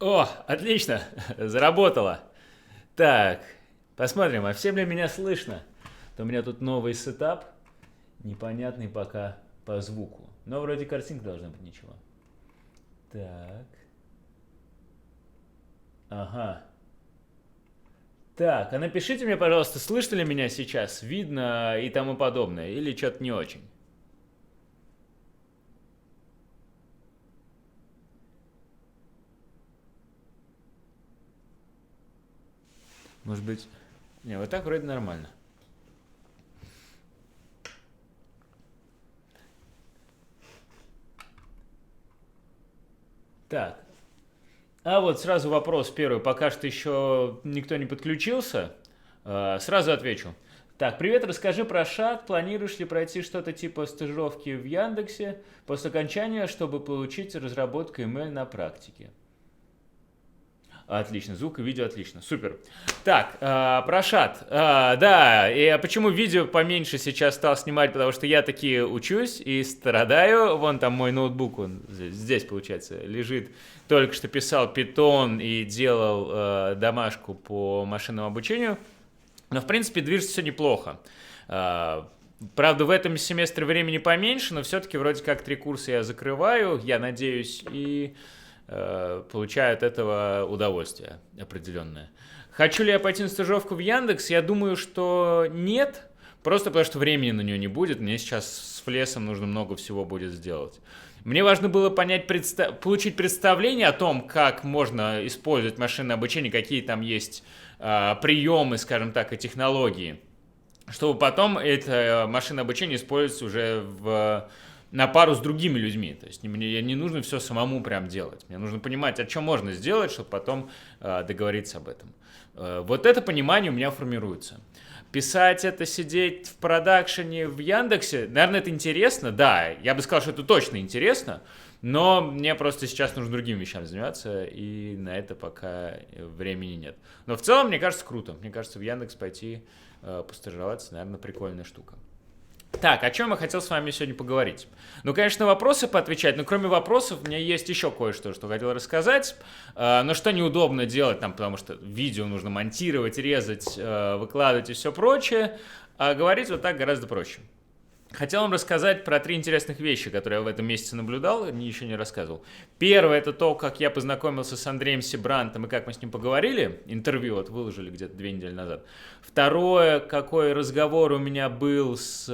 О, отлично, заработало. Так, посмотрим, а всем ли меня слышно? То у меня тут новый сетап, непонятный пока по звуку. Но вроде картинка должна быть ничего. Так, ага. Так, а напишите мне, пожалуйста, слышно ли меня сейчас, видно и тому подобное, или что-то не очень. Может быть... Не, вот так вроде нормально. Так, а вот сразу вопрос первый. Пока что еще никто не подключился. Сразу отвечу. Так, привет, расскажи про шаг. Планируешь ли пройти что-то типа стажировки в Яндексе после окончания, чтобы получить разработку email на практике? Отлично, звук и видео отлично, супер. Так, про шат. Да, и почему видео поменьше сейчас стал снимать, потому что я таки учусь и страдаю. Вон там мой ноутбук, он здесь, получается, лежит. Только что писал питон и делал домашку по машинному обучению. Но, в принципе, движется все неплохо. Правда, в этом семестре времени поменьше, но все-таки вроде как 3 курса я закрываю, я надеюсь, и получаю от этого удовольствие определенное. Хочу ли я пойти на стажировку в Яндекс? Я думаю, что нет. Просто потому, что времени на нее не будет. Мне сейчас с Флесом нужно много всего будет сделать. Мне важно было понять, получить представление о том, как можно использовать машинное обучение, какие там есть приемы, скажем так, и технологии, чтобы потом это машинное обучение использовать уже на пару с другими людьми. То есть мне не нужно все самому прям делать. Мне нужно понимать, о чем можно сделать, чтобы потом договориться об этом. Вот это понимание у меня формируется. Писать это, сидеть в продакшене в Яндексе, наверное, это интересно, да, я бы сказал, что это точно интересно, но мне просто сейчас нужно другими вещами заниматься, и на это пока времени нет. Но в целом, мне кажется, круто. Мне кажется, в Яндекс пойти постажироваться, наверное, прикольная штука. Так, о чем я хотел с вами сегодня поговорить? Ну, конечно, вопросы поотвечать, но кроме вопросов у меня есть еще кое-что, что хотел рассказать. Но что неудобно делать, там, потому что видео нужно монтировать, резать, выкладывать и все прочее. А говорить вот так гораздо проще. Хотел вам рассказать про 3 интересных вещи, которые я в этом месяце наблюдал, еще не рассказывал. Первое, это то, как я познакомился с Андреем Сибрантом и как мы с ним поговорили. Интервью вот выложили где-то 2 недели назад. Второе, какой разговор у меня был с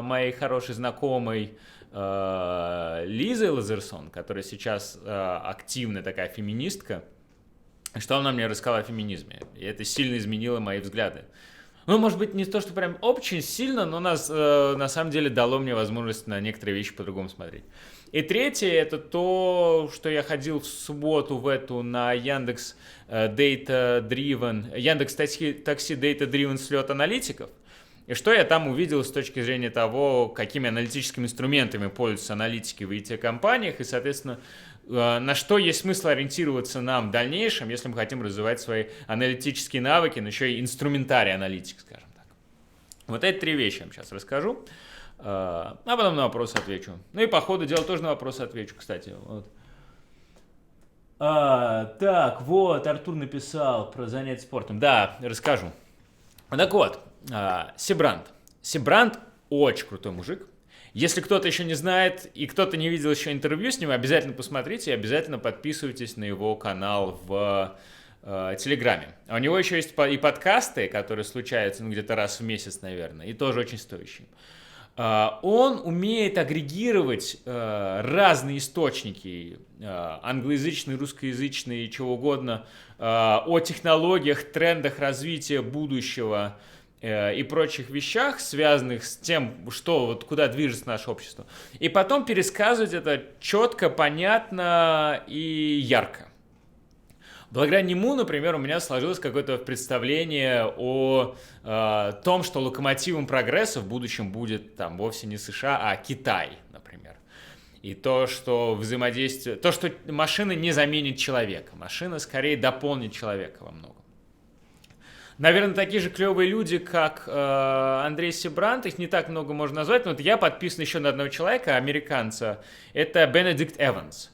моей хорошей знакомой Лизой Лазерсон, которая сейчас активная такая феминистка. Что она мне рассказала о феминизме. И это сильно изменило мои взгляды. Ну, может быть, не то, что прям очень сильно, но нас на самом деле дало мне возможность на некоторые вещи по-другому смотреть. И третье, это то, что я ходил в субботу в эту на Яндекс Data Driven, Яндекс Такси Data Driven слет аналитиков. И что я там увидел с точки зрения того, какими аналитическими инструментами пользуются аналитики в IT-компаниях, и, соответственно, на что есть смысл ориентироваться нам в дальнейшем, если мы хотим развивать свои аналитические навыки, но еще и инструментарий аналитики, скажем так. Вот эти 3 вещи я вам сейчас расскажу, а потом на вопросы отвечу. Ну и по ходу дела тоже на вопросы отвечу, кстати. Вот. Так, вот, Артур написал про занятия спортом. Да, расскажу. Так вот, Сибрант. Сибрант очень крутой мужик. Если кто-то еще не знает и кто-то не видел еще интервью с ним, обязательно посмотрите и обязательно подписывайтесь на его канал в Телеграме. А у него еще есть и подкасты, которые случаются где-то раз в месяц, наверное, и тоже очень стоящие. Он умеет агрегировать разные источники, англоязычные, русскоязычные, чего угодно, о технологиях, трендах развития будущего и прочих вещах, связанных с тем, что, вот, куда движется наше общество. И потом пересказывать это четко, понятно и ярко. Благодаря нему, например, у меня сложилось какое-то представление о том, что локомотивом прогресса в будущем будет там вовсе не США, а Китай, например. И то, что взаимодействие, то, что машина не заменит человека, машина скорее дополнит человека во многом. Наверное, такие же клевые люди, как Андрей Сибрант, их не так много можно назвать, но вот я подписан еще на одного человека, американца, это Бенедикт Эванс.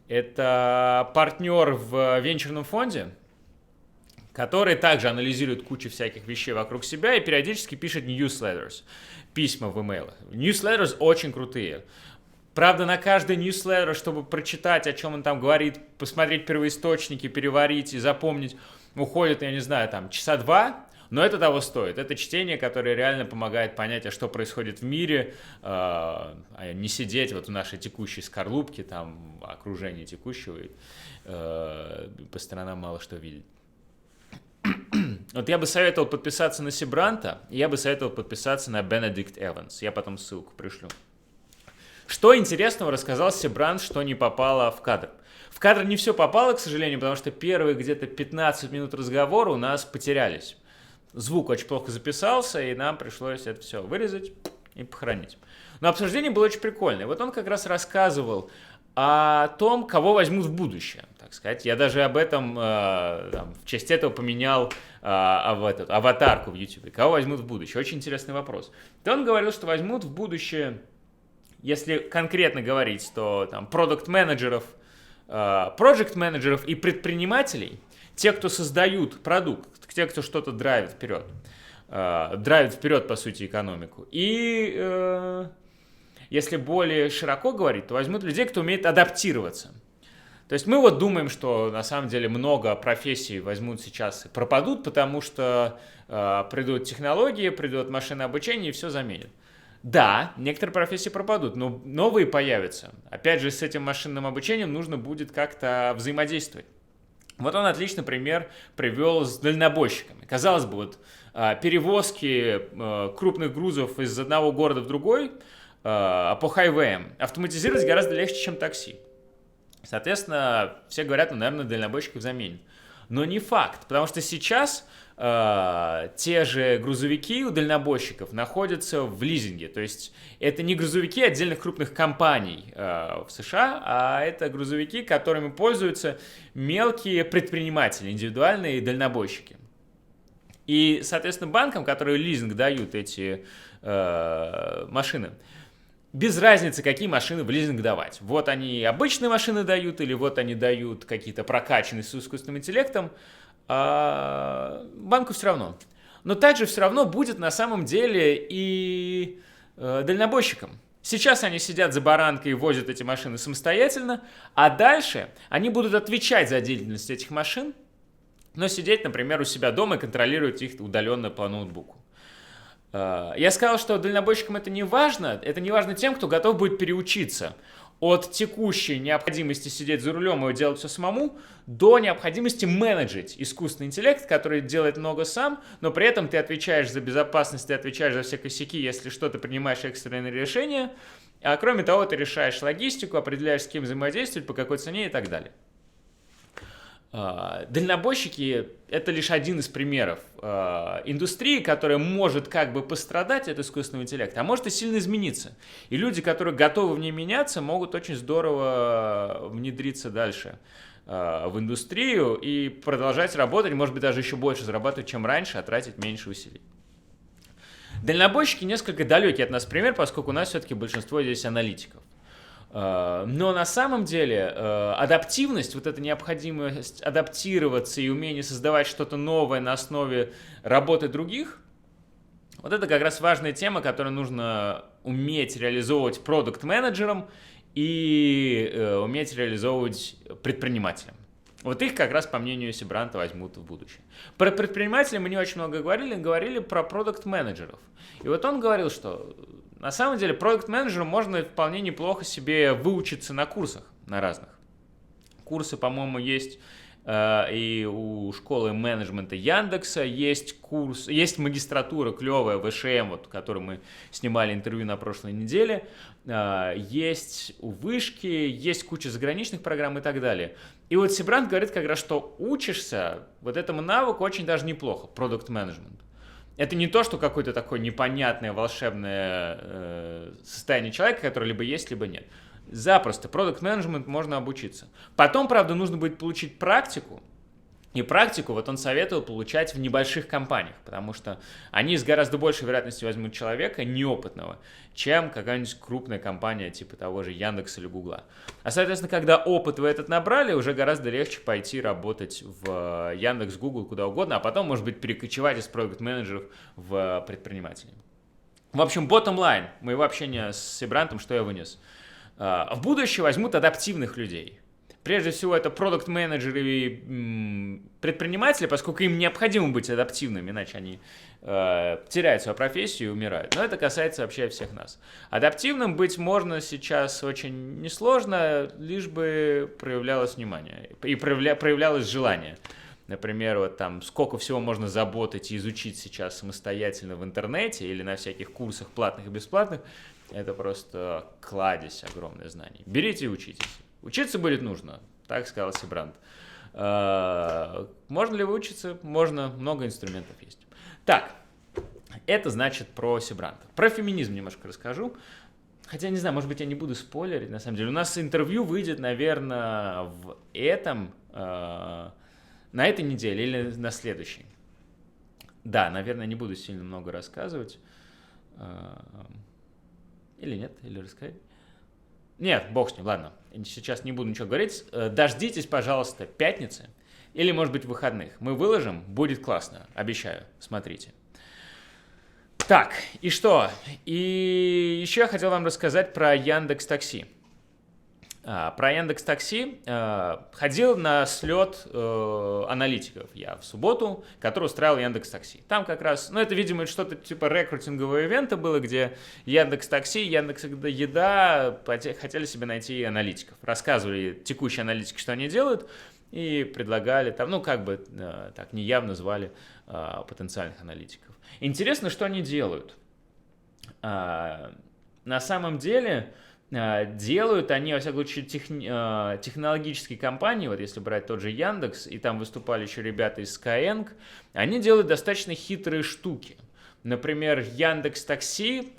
Это партнер в венчурном фонде, который также анализирует кучу всяких вещей вокруг себя и периодически пишет newsletters, письма в имейлах. Newsletters очень крутые. Правда, на каждый newsletter, чтобы прочитать, о чем он там говорит, посмотреть первоисточники, переварить и запомнить, уходит, я не знаю, там, часа два, но это того стоит. Это чтение, которое реально помогает понять, а что происходит в мире, а не сидеть вот в нашей текущей скорлупке, там, окружении текущего, и по сторонам мало что видеть. Вот я бы советовал подписаться на Сибранта, и я бы советовал подписаться на Benedict Evans. Я потом ссылку пришлю. Что интересного рассказал Сибрант, что не попало в кадр? В кадр не все попало, к сожалению, потому что первые где-то 15 минут разговора у нас потерялись. Звук очень плохо записался, и нам пришлось это все вырезать и похоронить. Но обсуждение было очень прикольное. Вот он как раз рассказывал о том, кого возьмут в будущее, так сказать. Я даже об этом в честь этого поменял аватарку в YouTube. Кого возьмут в будущее? Очень интересный вопрос. То он говорил, что возьмут в будущее, если конкретно говорить, то там продакт-менеджеров, проект-менеджеров и предпринимателей, те, кто создают продукт, те, кто что-то драйвит вперед, по сути, экономику. И если более широко говорить, то возьмут людей, кто умеет адаптироваться. То есть мы вот думаем, что на самом деле много профессий возьмут сейчас и пропадут, потому что придут технологии, придут машинное обучение и все заменит. Да, некоторые профессии пропадут, но новые появятся. Опять же, с этим машинным обучением нужно будет как-то взаимодействовать. Вот он отличный пример привел с дальнобойщиками. Казалось бы, вот перевозки крупных грузов из одного города в другой по хайвеям автоматизировать гораздо легче, чем такси. Соответственно, все говорят, ну, наверное, дальнобойщиков заменят. Но не факт, потому что сейчас те же грузовики у дальнобойщиков находятся в лизинге. То есть это не грузовики отдельных крупных компаний в США, а это грузовики, которыми пользуются мелкие предприниматели, индивидуальные дальнобойщики. И, соответственно, банкам, которые лизинг дают эти машины, без разницы, какие машины в лизинг давать. Вот они обычные машины дают, или вот они дают какие-то прокачанные с искусственным интеллектом, банку все равно. Но также все равно будет на самом деле и дальнобойщикам. Сейчас они сидят за баранкой и возят эти машины самостоятельно, а дальше они будут отвечать за деятельность этих машин, но сидеть, например, у себя дома и контролировать их удаленно по ноутбуку. Я сказал, что дальнобойщикам это не важно тем, кто готов будет переучиться от текущей необходимости сидеть за рулем и делать все самому, до необходимости менеджить искусственный интеллект, который делает много сам, но при этом ты отвечаешь за безопасность, ты отвечаешь за все косяки, если что, ты принимаешь экстренные решения, а кроме того, ты решаешь логистику, определяешь, с кем взаимодействовать, по какой цене и так далее. Дальнобойщики — это лишь один из примеров индустрии, которая может как бы пострадать от искусственного интеллекта, а может и сильно измениться. И люди, которые готовы в ней меняться, могут очень здорово внедриться дальше в индустрию и продолжать работать, может быть, даже еще больше зарабатывать, чем раньше, а тратить меньше усилий. Дальнобойщики несколько далекий от нас пример, поскольку у нас все-таки большинство здесь аналитиков. Но на самом деле адаптивность, вот эта необходимость адаптироваться и умение создавать что-то новое на основе работы других, вот это как раз важная тема, которую нужно уметь реализовывать продакт-менеджерам и уметь реализовывать предпринимателям. Вот их как раз, по мнению Сибранта, возьмут в будущее. Про предпринимателей мы не очень много говорили про продакт-менеджеров. И вот он говорил, что на самом деле продакт-менеджеру можно вполне неплохо себе выучиться на курсах, на разных. Курсы, по-моему, есть и у школы менеджмента Яндекса, есть магистратура клевая, ВШМ, вот, которую мы снимали интервью на прошлой неделе, есть у Вышки, есть куча заграничных программ и так далее. И вот Сибрант говорит как раз, что учишься вот этому навыку очень даже неплохо, продакт-менеджмент. Это не то, что какое-то такое непонятное волшебное состояние человека, которое либо есть, либо нет. Запросто. Продакт-менеджмент можно обучиться. Потом, правда, нужно будет получить практику, И практику вот он советовал получать в небольших компаниях, потому что они с гораздо большей вероятностью возьмут человека неопытного, чем какая-нибудь крупная компания типа того же Яндекса или Гугла. А, соответственно, когда опыт вы этот набрали, уже гораздо легче пойти работать в Яндекс, Гугл, куда угодно, а потом, может быть, перекочевать из продакт-менеджеров в предпринимателей. В общем, bottom line моего общения с Сибрантом, что я вынес. В будущее возьмут адаптивных людей. Прежде всего, это продакт-менеджеры и предприниматели, поскольку им необходимо быть адаптивными, иначе они теряют свою профессию и умирают. Но это касается вообще всех нас. Адаптивным быть можно сейчас очень несложно, лишь бы проявлялось внимание и проявлялось желание. Например, вот там сколько всего можно заботать и изучить сейчас самостоятельно в интернете или на всяких курсах платных и бесплатных, это просто кладезь огромных знаний. Берите и учитесь. Учиться будет нужно, так сказал Сибрант. Можно ли выучиться? Можно, много инструментов есть. Так, это значит про Сибранта. Про феминизм немножко расскажу. Хотя, не знаю, может быть, я не буду спойлерить, на самом деле. У нас интервью выйдет, наверное, на этой неделе или на следующей. Да, наверное, не буду сильно много рассказывать. Или нет, или рассказать. Нет, бог с ним, ладно. Сейчас не буду ничего говорить. Дождитесь, пожалуйста, пятницы или, может быть, выходных. Мы выложим, будет классно, обещаю. Смотрите. Так, и что? И еще я хотел вам рассказать про Яндекс.Такси. Про Яндекс.Такси ходил на слет аналитиков я в субботу, который устраивал Яндекс.Такси. Там как раз, это, видимо, что-то типа рекрутингового ивента было, где Яндекс.Такси, Яндекс.Еда хотели себе найти аналитиков. Рассказывали текущие аналитики, что они делают, и предлагали там, так неявно звали потенциальных аналитиков. Интересно, что они делают. На самом деле делают они, во всяком случае, технологические компании, вот если брать тот же Яндекс, и там выступали еще ребята из Skyeng, они делают достаточно хитрые штуки. Например, Яндекс.Такси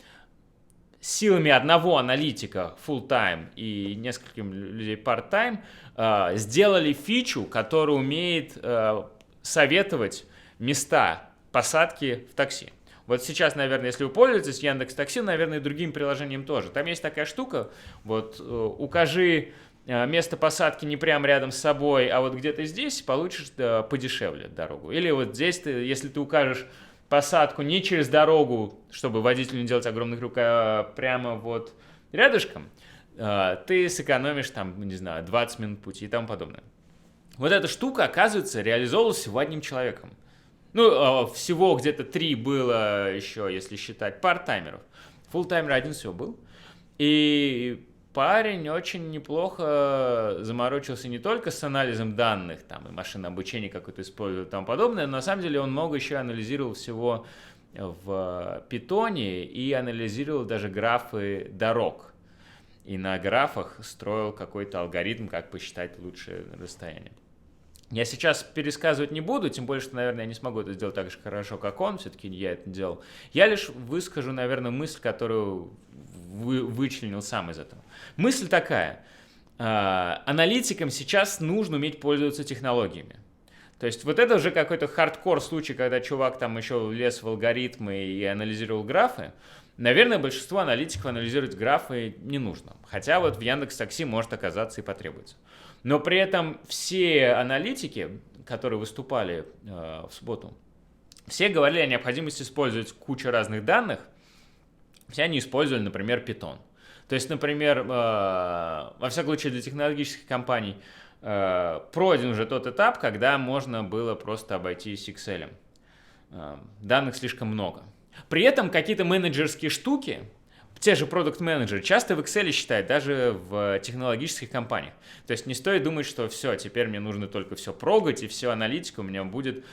силами одного аналитика full-time и нескольким людей part-time сделали фичу, которая умеет советовать места посадки в такси. Вот сейчас, наверное, если вы пользуетесь Яндекс.Такси, наверное, и другим приложением тоже. Там есть такая штука, вот укажи место посадки не прямо рядом с собой, а вот где-то здесь, получишь подешевле дорогу. Или вот здесь, если ты укажешь посадку не через дорогу, чтобы водителю не делать огромный круг, а прямо вот рядышком, ты сэкономишь там, не знаю, 20 минут пути и тому подобное. Вот эта штука, оказывается, реализовывалась всего одним человеком. Всего где-то 3 было еще, если считать парт-таймеров. Фулл-таймер один всего был. И парень очень неплохо заморочился не только с анализом данных, там, и машинное обучение какое-то использовал и тому подобное, но на самом деле он много еще анализировал всего в питоне и анализировал даже графы дорог. И на графах строил какой-то алгоритм, как посчитать лучшее расстояние. Я сейчас пересказывать не буду, тем более, что, наверное, я не смогу это сделать так же хорошо, как он, все-таки я это делал. Я лишь выскажу, наверное, мысль, которую вычленил сам из этого. Мысль такая. Аналитикам сейчас нужно уметь пользоваться технологиями. То есть вот это уже какой-то хардкор случай, когда чувак там еще лез в алгоритмы и анализировал графы. Наверное, большинство аналитиков анализировать графы не нужно. Хотя вот в Яндекс.Такси может оказаться и потребуется. Но при этом все аналитики, которые выступали в субботу, все говорили о необходимости использовать кучу разных данных. Все они использовали, например, Python. То есть, например, во всяком случае для технологических компаний пройден уже тот этап, когда можно было просто обойтись Excel. Данных слишком много. При этом какие-то менеджерские штуки, те же продакт-менеджеры часто в Excel считают, даже в технологических компаниях. То есть не стоит думать, что все, теперь мне нужно только все прогать, и все аналитика у меня будет,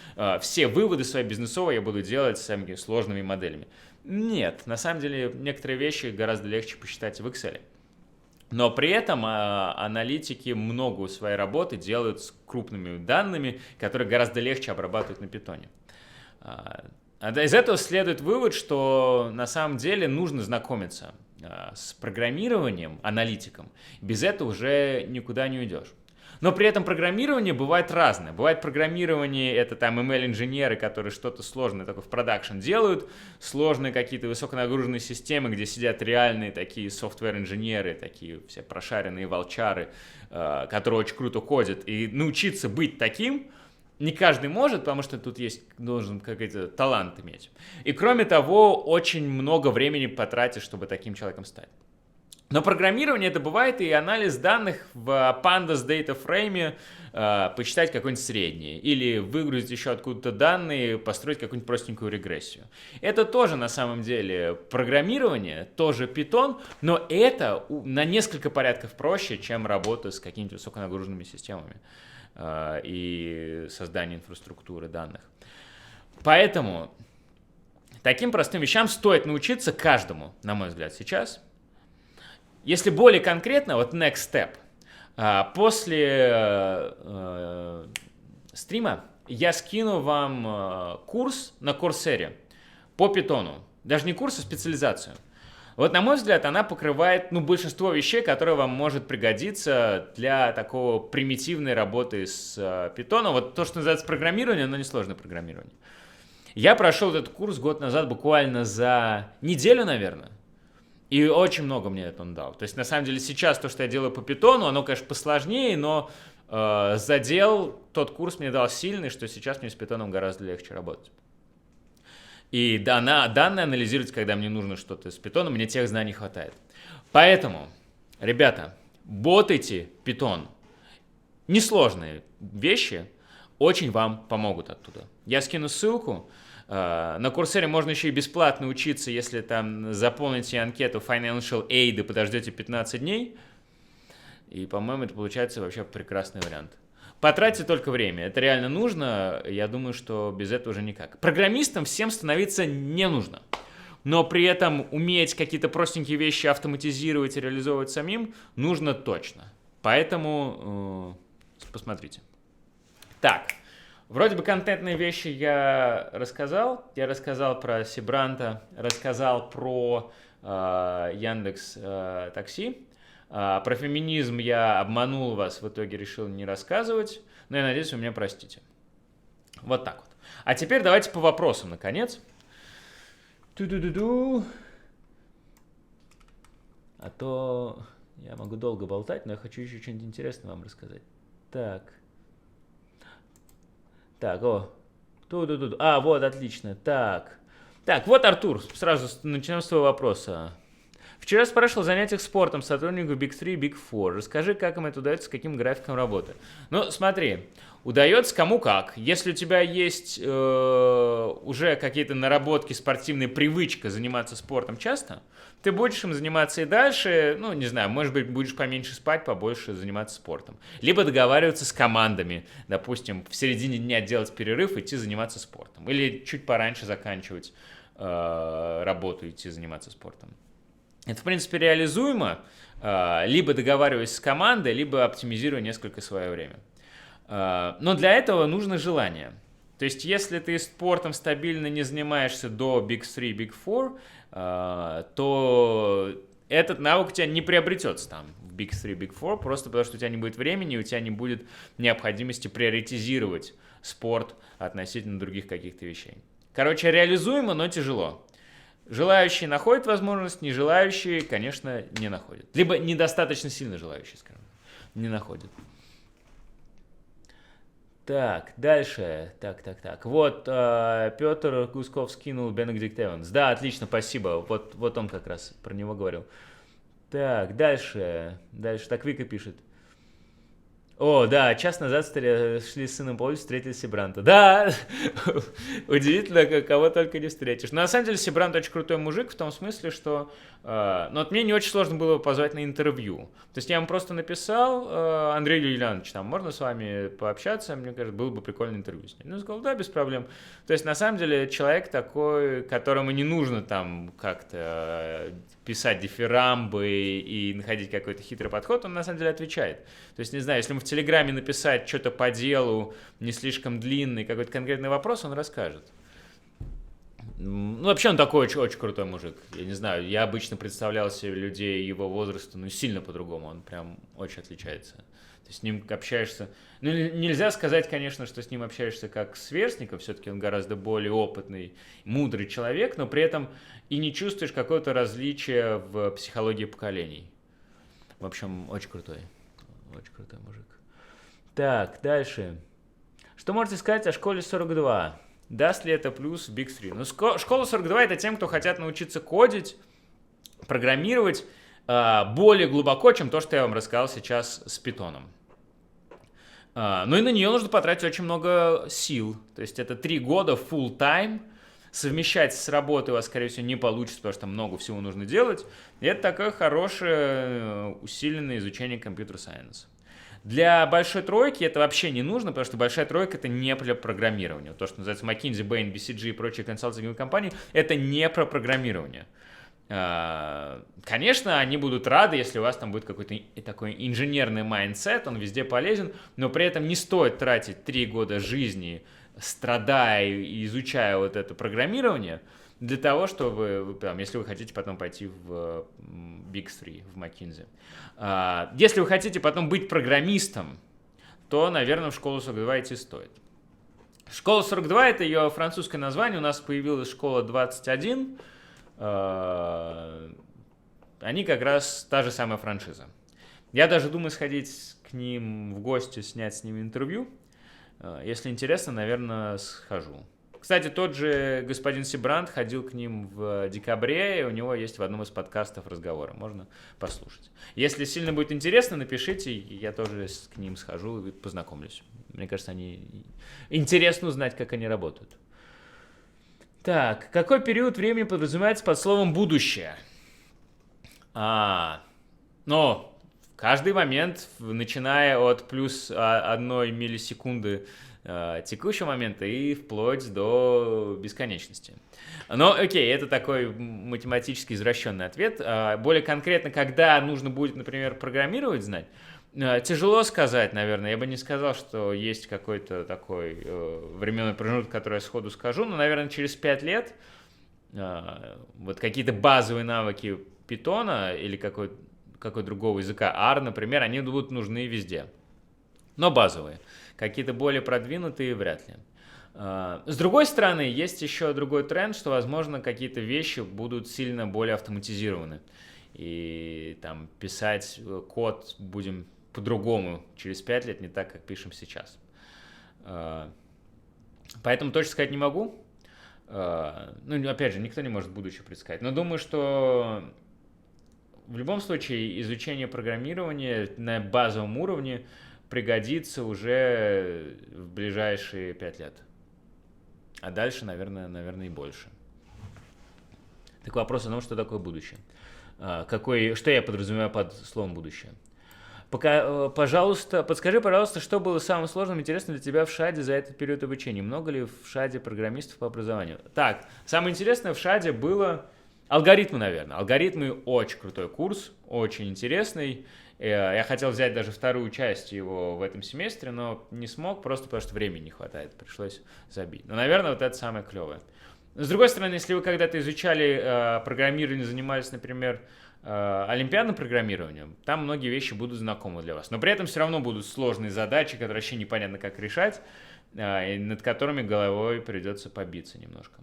все выводы свои бизнесовые я буду делать с самыми сложными моделями. Нет, на самом деле некоторые вещи гораздо легче посчитать в Excel. Но при этом аналитики много своей работы делают с крупными данными, которые гораздо легче обрабатывать на Python. Из этого следует вывод, что на самом деле нужно знакомиться с программированием, аналитиком. Без этого уже никуда не уйдешь. Но при этом программирование бывает разное. Бывает программирование, это там ML-инженеры, которые что-то сложное такое в продакшн делают, сложные какие-то высоконагруженные системы, где сидят реальные такие софтвер-инженеры, такие все прошаренные волчары, которые очень круто кодят. И научиться быть таким не каждый может, потому что тут должен какой-то талант иметь. И кроме того, очень много времени потратишь, чтобы таким человеком стать. Но программирование это бывает и анализ данных в Pandas Data Frame, посчитать какой-нибудь средний, или выгрузить еще откуда-то данные, построить какую-нибудь простенькую регрессию. Это тоже на самом деле программирование, тоже Python, но это на несколько порядков проще, чем работа с какими-то высоконагруженными системами и создание инфраструктуры данных. Поэтому таким простым вещам стоит научиться каждому, на мой взгляд, сейчас. Если более конкретно, вот next step. После стрима я скину вам курс на Coursera по питону. Даже не курс, а специализацию. Вот, на мой взгляд, она покрывает большинство вещей, которые вам может пригодиться для такого примитивной работы с питоном. Вот то, что называется программирование, но не сложное программирование. Я прошел этот курс год назад буквально за неделю, наверное. И очень много мне это он дал. То есть, на самом деле, сейчас то, что я делаю по питону, оно, конечно, посложнее, но задел тот курс мне дал сильный, что сейчас мне с питоном гораздо легче работать. И данные анализировать, когда мне нужно что-то с питоном, мне тех знаний хватает. Поэтому, ребята, ботайте питон. Несложные вещи очень вам помогут оттуда. Я скину ссылку. На Курсере можно еще и бесплатно учиться, если там заполните анкету Financial Aid и подождете 15 дней. И, по-моему, это получается вообще прекрасный вариант. Потратьте только время. Это реально нужно. Я думаю, что без этого уже никак. Программистам всем становиться не нужно. Но при этом уметь какие-то простенькие вещи автоматизировать и реализовывать самим нужно точно. Поэтому посмотрите. Так. Вроде бы контентные вещи я рассказал. Я рассказал про Сибранта, рассказал про Яндекс Такси. Про феминизм я обманул вас, в итоге решил не рассказывать. Но я надеюсь, вы меня простите. Вот так вот. А теперь давайте по вопросам, наконец. Ту-ду-ду-ду. А то я могу долго болтать, но я хочу еще что-нибудь интересное вам рассказать. Так, ту-ду-ду-ду. Вот, отлично. Так, вот, Артур, сразу начнем с твоего вопроса. Вчера спрашивал о занятиях спортом сотрудников Big 3, Big 4. Расскажи, как им это удается, с каким графиком работы. Ну, смотри, удается кому как. Если у тебя есть уже какие-то наработки, спортивная привычка заниматься спортом часто, ты будешь им заниматься и дальше, ну, не знаю, может быть, будешь поменьше спать, побольше заниматься спортом. Либо договариваться с командами, допустим, в середине дня делать перерыв, идти заниматься спортом. Или чуть пораньше заканчивать работу, идти заниматься спортом. Это, в принципе, реализуемо, либо договариваясь с командой, либо оптимизируя несколько свое время. Но для этого нужно желание. То есть, если ты спортом стабильно не занимаешься до Big 3, Big 4, то этот навык у тебя не приобретется там в Big 3, Big 4, просто потому что у тебя не будет времени, у тебя не будет необходимости приоритизировать спорт относительно других каких-то вещей. Короче, реализуемо, но тяжело. Желающие находят возможность, не желающие, конечно, не находят. Либо недостаточно сильно желающие, скажем, не находят. Так, дальше. Так. Вот Петр Гусков скинул Benedict Evans. Да, отлично, спасибо. Вот он как раз про него говорил. Так, дальше. Так, Вика пишет. О, да, час назад шли с сыном по улице, встретили Сибранта. Да, удивительно, кого только не встретишь. Но на самом деле Сибрант очень крутой мужик в том смысле, что вот мне не очень сложно было его позвать на интервью. То есть я ему просто написал: Андрей Юлианович, там можно с вами пообщаться? Мне кажется, было бы прикольное интервью с ним. Он сказал: да, без проблем. То есть на самом деле человек такой, которому не нужно там как-то писать дифирамбы и находить какой-то хитрый подход, он на самом деле отвечает. То есть, не знаю, если ему в Телеграме написать что-то по делу, не слишком длинный, какой-то конкретный вопрос, он расскажет. Ну, вообще он такой очень крутой мужик. Я не знаю, я обычно представлял себе людей его возраста, ну, сильно по-другому. Он прям очень отличается. Ты с ним общаешься... Ну, нельзя сказать, конечно, что с ним общаешься как с сверстником. Все-таки он гораздо более опытный, мудрый человек, но при этом и не чувствуешь какого-то различия в психологии поколений. В общем, очень крутой. Очень крутой мужик. Так, дальше. Что можете сказать о школе 42? Даст ли это плюс в Big 3? Ну, школа 42 это тем, кто хотят научиться кодить, программировать более глубоко, чем то, что я вам рассказал сейчас с питоном. Ну и на нее нужно потратить очень много сил. То есть это 3 года full time. Совмещать с работой у вас, скорее всего, не получится, потому что там много всего нужно делать. И это такое хорошее усиленное изучение компьютер-сайенс. Для большой тройки это вообще не нужно, потому что большая тройка это не про программирование. То, что называется McKinsey, Bain, BCG и прочие консалтинговые компании, это не про программирование. Конечно, они будут рады, если у вас там будет какой-то такой инженерный майндсет, он везде полезен, но при этом не стоит тратить 3 года жизни, страдая и изучая вот это программирование, для того, чтобы, если вы хотите потом пойти в Big 3, в McKinsey. Если вы хотите потом быть программистом, то, наверное, в школу 42 идти стоит. Школа 42 – это ее французское название, у нас появилась школа 21. Они как раз та же самая франшиза. Я даже думаю сходить к ним в гости, снять с ними интервью. Если интересно, наверное, схожу. Кстати, тот же господин Сибрант ходил к ним в декабре, и у него есть в одном из подкастов разговоры. Можно послушать. Если сильно будет интересно, напишите, я тоже к ним схожу и познакомлюсь. Мне кажется, интересно узнать, как они работают. Так, какой период времени подразумевается под словом «будущее»? В каждый момент, начиная от плюс 1 миллисекунды текущего момента и вплоть до бесконечности. Но окей, это такой математически извращенный ответ. Более конкретно, когда нужно будет, например, программировать знать, тяжело сказать, наверное. Я бы не сказал, что есть какой-то такой временной промежуток, который я сходу скажу, но, наверное, через 5 лет вот какие-то базовые навыки Python или какой другого языка, R, например, они будут нужны везде. Но базовые. Какие-то более продвинутые вряд ли. С другой стороны, есть еще другой тренд, что, возможно, какие-то вещи будут сильно более автоматизированы. И там писать код будем по-другому через 5 лет, не так, как пишем сейчас. Поэтому точно сказать не могу. Опять же, никто не может будущее предсказать. Но думаю, что в любом случае изучение программирования на базовом уровне пригодится уже в ближайшие 5 лет. А дальше, наверное, и больше. Так вопрос о том, что такое будущее. Что я подразумеваю под словом «будущее». Подскажи, пожалуйста, что было самым сложным и интересным для тебя в ШАДе за этот период обучения? Много ли в ШАДе программистов по образованию? Так, самое интересное в ШАДе было алгоритмы, наверное. Алгоритмы – очень крутой курс, очень интересный. Я хотел взять даже вторую часть его в этом семестре, но не смог, просто потому что времени не хватает, пришлось забить. Но, наверное, вот это самое клевое. С другой стороны, если вы когда-то изучали программирование, занимались, например, олимпиадным программированием, там многие вещи будут знакомы для вас. Но при этом все равно будут сложные задачи, которые вообще непонятно как решать, и над которыми головой придется побиться немножко.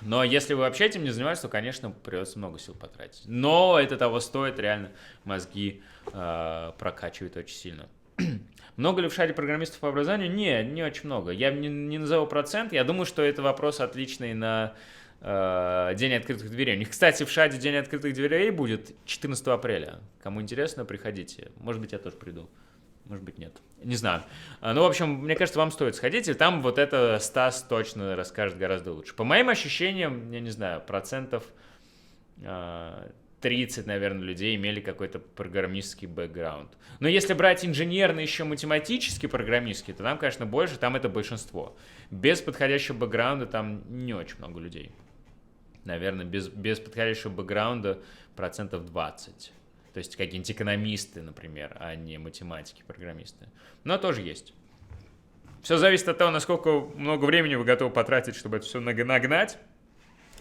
Но если вы вообще этим не занимаетесь, то, конечно, придется много сил потратить. Но это того стоит, реально мозги прокачивает очень сильно. Много ли в ШАДе программистов по образованию? Не очень много. Я не назову процент. Я думаю, что это вопрос отличный на День открытых дверей. У них, кстати, в ШАДе День открытых дверей будет 14 апреля. Кому интересно, приходите. Может быть, я тоже приду. Может быть, нет. Не знаю. Ну, в общем, мне кажется, вам стоит сходить, и там вот это Стас точно расскажет гораздо лучше. По моим ощущениям, я не знаю, процентов 30, наверное, людей имели какой-то программистский бэкграунд. Но если брать инженерный, еще математический программистский, то там, конечно, больше, там это большинство. Без подходящего бэкграунда там не очень много людей. Наверное, без подходящего бэкграунда процентов 20. То есть какие-нибудь экономисты, например, а не математики, программисты. Но тоже есть. Все зависит от того, насколько много времени вы готовы потратить, чтобы это все нагнать.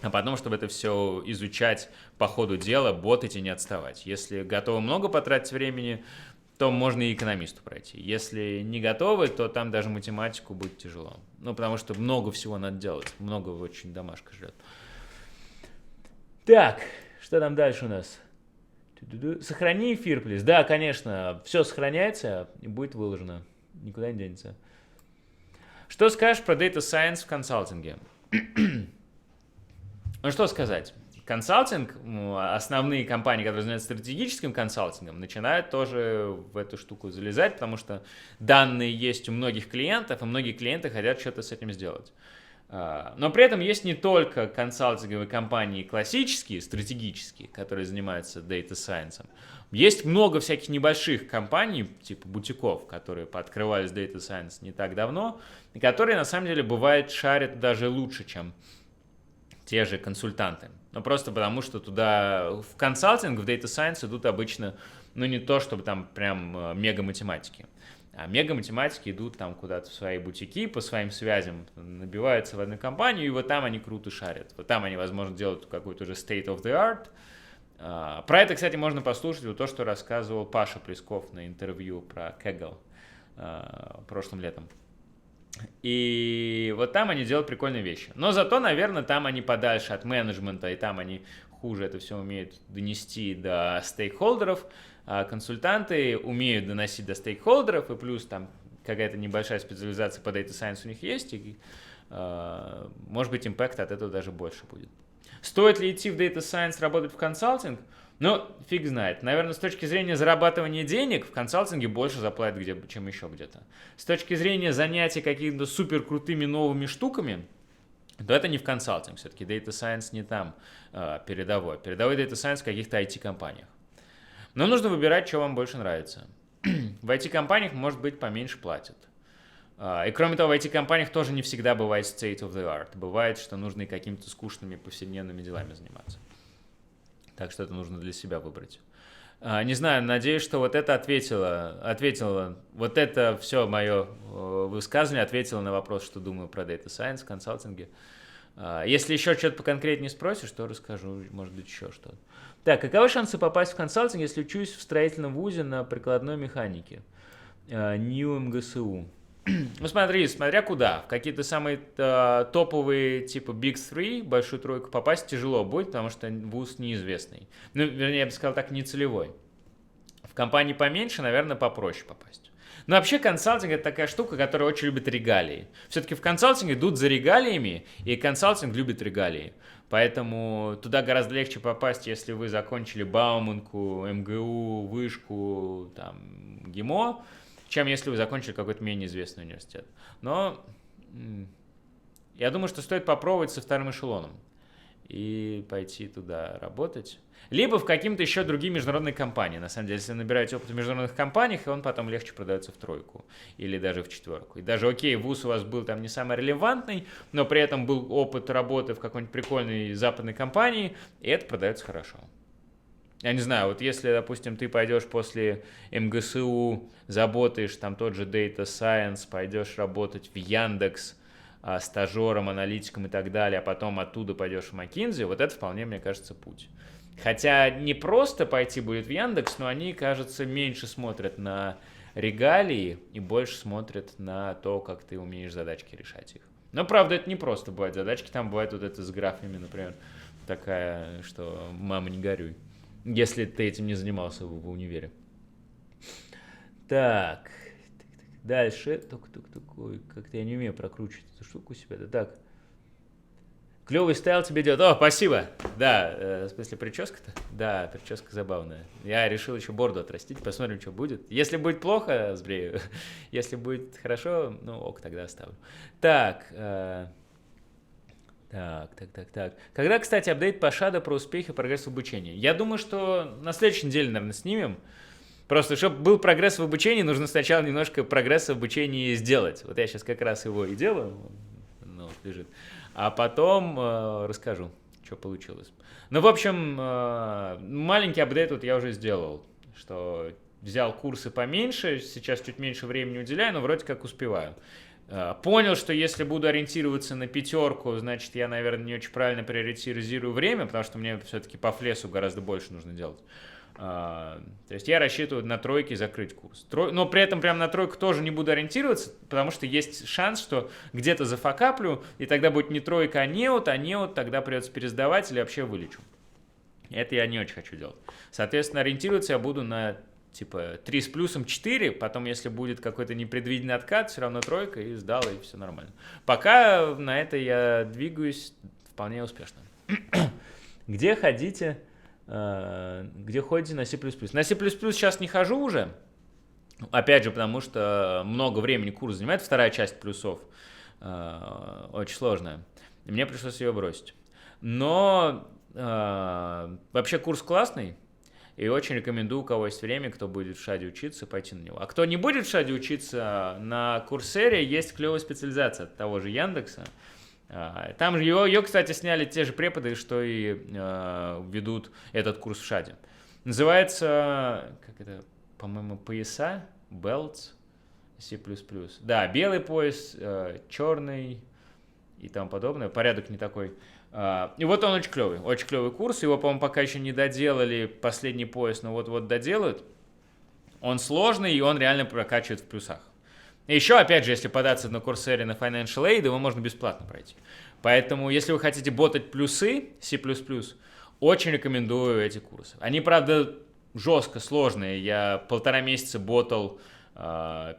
а потом, чтобы это все изучать по ходу дела, ботать и не отставать. Если готовы много потратить времени, то можно и экономисту пройти. Если не готовы, то там даже математику будет тяжело. Ну, потому что много всего надо делать, много очень домашка ждет. Так, что там дальше у нас? Сохрани эфир, плиз. Да, конечно, все сохраняется и будет выложено. Никуда не денется. Что скажешь про Data Science в консалтинге? Ну, что сказать. Консалтинг, основные компании, которые занимаются стратегическим консалтингом, начинают тоже в эту штуку залезать, потому что данные есть у многих клиентов, и многие клиенты хотят что-то с этим сделать. Но при этом есть не только консалтинговые компании классические, стратегические, которые занимаются Data Science. Есть много всяких небольших компаний, типа бутиков, которые пооткрывались Data Science не так давно, и которые на самом деле бывает шарят даже лучше, чем те же консультанты. Ну, просто потому, что туда в консалтинг, в Data Science идут обычно, ну, не то, чтобы там прям мега-математики. А мега-математики идут там куда-то в свои бутики, по своим связям, набиваются в одну компанию, и вот там они круто шарят. Вот там они, возможно, делают какой-то уже state of the art. Про это, кстати, можно послушать вот то, что рассказывал Паша Плесков на интервью про Kaggle прошлым летом. И вот там они делают прикольные вещи. Но зато, наверное, там они подальше от менеджмента, и там они хуже это все умеют донести до стейкхолдеров. А консультанты умеют доносить до стейкхолдеров, и плюс там какая-то небольшая специализация по Data Science у них есть, и, может быть, импакт от этого даже больше будет. Стоит ли идти в Data Science работать в консалтинг? Ну, фиг знает. Наверное, с точки зрения зарабатывания денег в консалтинге больше заплатят, чем еще где-то. С точки зрения занятий какими-то супер крутыми новыми штуками, то это не в консалтинг. Все-таки Data Science не там передовой. Передовой Data Science в каких-то IT-компаниях. Но нужно выбирать, что вам больше нравится. В IT-компаниях, может быть, поменьше платят. И кроме того, в IT-компаниях тоже не всегда бывает state of the art. Бывает, что нужно и какими-то скучными повседневными делами заниматься. Так что это нужно для себя выбрать. Не знаю, надеюсь, что вот это ответило, вот это все мое высказывание ответило на вопрос, что думаю про Data Science в консалтинге. Если еще что-то поконкретнее спросишь, то расскажу, может быть, еще что-то. Так, каковы шансы попасть в консалтинг, если учусь в строительном вузе на прикладной механике? НИУ МГСУ. Ну смотри, смотря куда. В какие-то самые топовые, типа Big Three, большую тройку попасть тяжело будет, потому что вуз неизвестный. Ну, вернее, я бы сказал так, не целевой. В компании поменьше, наверное, попроще попасть. Но вообще консалтинг — это такая штука, которая очень любит регалии. Все-таки в консалтинг идут за регалиями, и консалтинг любит регалии. Поэтому туда гораздо легче попасть, если вы закончили Бауманку, МГУ, Вышку, там, ГИМО, чем если вы закончили какой-то менее известный университет. Но я думаю, что стоит попробовать со вторым эшелоном и пойти туда работать. Либо в каким-то еще другие международные компании. На самом деле, если вы набираете опыт в международных компаниях, он потом легче продается в тройку или даже в четверку. И даже, окей, вуз у вас был там не самый релевантный, но при этом был опыт работы в какой-нибудь прикольной западной компании, и это продается хорошо. Я не знаю, вот если, допустим, ты пойдешь после МГСУ, заботаешь там тот же Data Science, пойдешь работать в Яндекс, стажером, аналитиком и так далее, а потом оттуда пойдешь в McKinsey, вот это вполне, мне кажется, путь. Хотя не просто пойти будет в Яндекс, но они, кажется, меньше смотрят на регалии и больше смотрят на то, как ты умеешь задачки решать их. Но, правда, это не просто бывают задачки, там бывает вот это с графами, например, такая, что мама не горюй. Если ты этим не занимался в универе. Так. Дальше. Ой, как-то я не умею прокручивать эту штуку у себя. Да так. Клевый стайл тебе идет. О, спасибо. Да, в смысле прическа-то? Да, прическа забавная. Я решил еще бороду отрастить. Посмотрим, что будет. Если будет плохо, сбрею. Если будет хорошо, ну ок, тогда оставлю. Так. Так. Когда, кстати, апдейт по Shadow про успехи и прогресс в обучении? Я думаю, что на следующей неделе, наверное, снимем. Просто, чтобы был прогресс в обучении, нужно сначала немножко прогресс в обучении сделать. Вот я сейчас как раз его и делаю. Ну, вот лежит. А потом расскажу, что получилось. Ну, в общем, маленький апдейт вот я уже сделал. Что взял курсы поменьше, сейчас чуть меньше времени уделяю, но вроде как успеваю. Понял, что если буду ориентироваться на пятерку, значит, я, наверное, не очень правильно приоритизирую время, потому что мне все-таки по флесу гораздо больше нужно делать. То есть я рассчитываю на тройке закрыть курс. Но при этом прям на тройку тоже не буду ориентироваться, потому что есть шанс, что где-то зафакаплю, и тогда будет не тройка, а неот тогда придется пересдавать или вообще вылечу. Это я не очень хочу делать. Соответственно, ориентироваться я буду на типа 3 с плюсом 4, потом, если будет какой-то непредвиденный откат, все равно тройка, и сдал, и все нормально. Пока на это я двигаюсь вполне успешно. Где ходите на C++? На C++ сейчас не хожу уже, опять же, потому что много времени курс занимает, вторая часть плюсов очень сложная, и мне пришлось ее бросить. Но вообще курс классный, и очень рекомендую, у кого есть время, кто будет в ШАДе учиться, пойти на него. А кто не будет в ШАДе учиться, на Курсере есть клевая специализация от того же Яндекса. Там же ее, кстати, сняли те же преподы, что и ведут этот курс в ШАДе. Называется, как это, по-моему, пояса, belts, C++. Да, белый пояс, черный и тому подобное. Порядок не такой. И вот он очень клевый курс. Его, по-моему, пока еще не доделали, последний пояс, но вот-вот доделают. Он сложный, и он реально прокачивает в плюсах. И еще, опять же, если податься на Курсере на Financial Aid, его можно бесплатно пройти. Поэтому, если вы хотите ботать плюсы, C++, очень рекомендую эти курсы. Они, правда, жестко сложные. Я 1,5 месяца ботал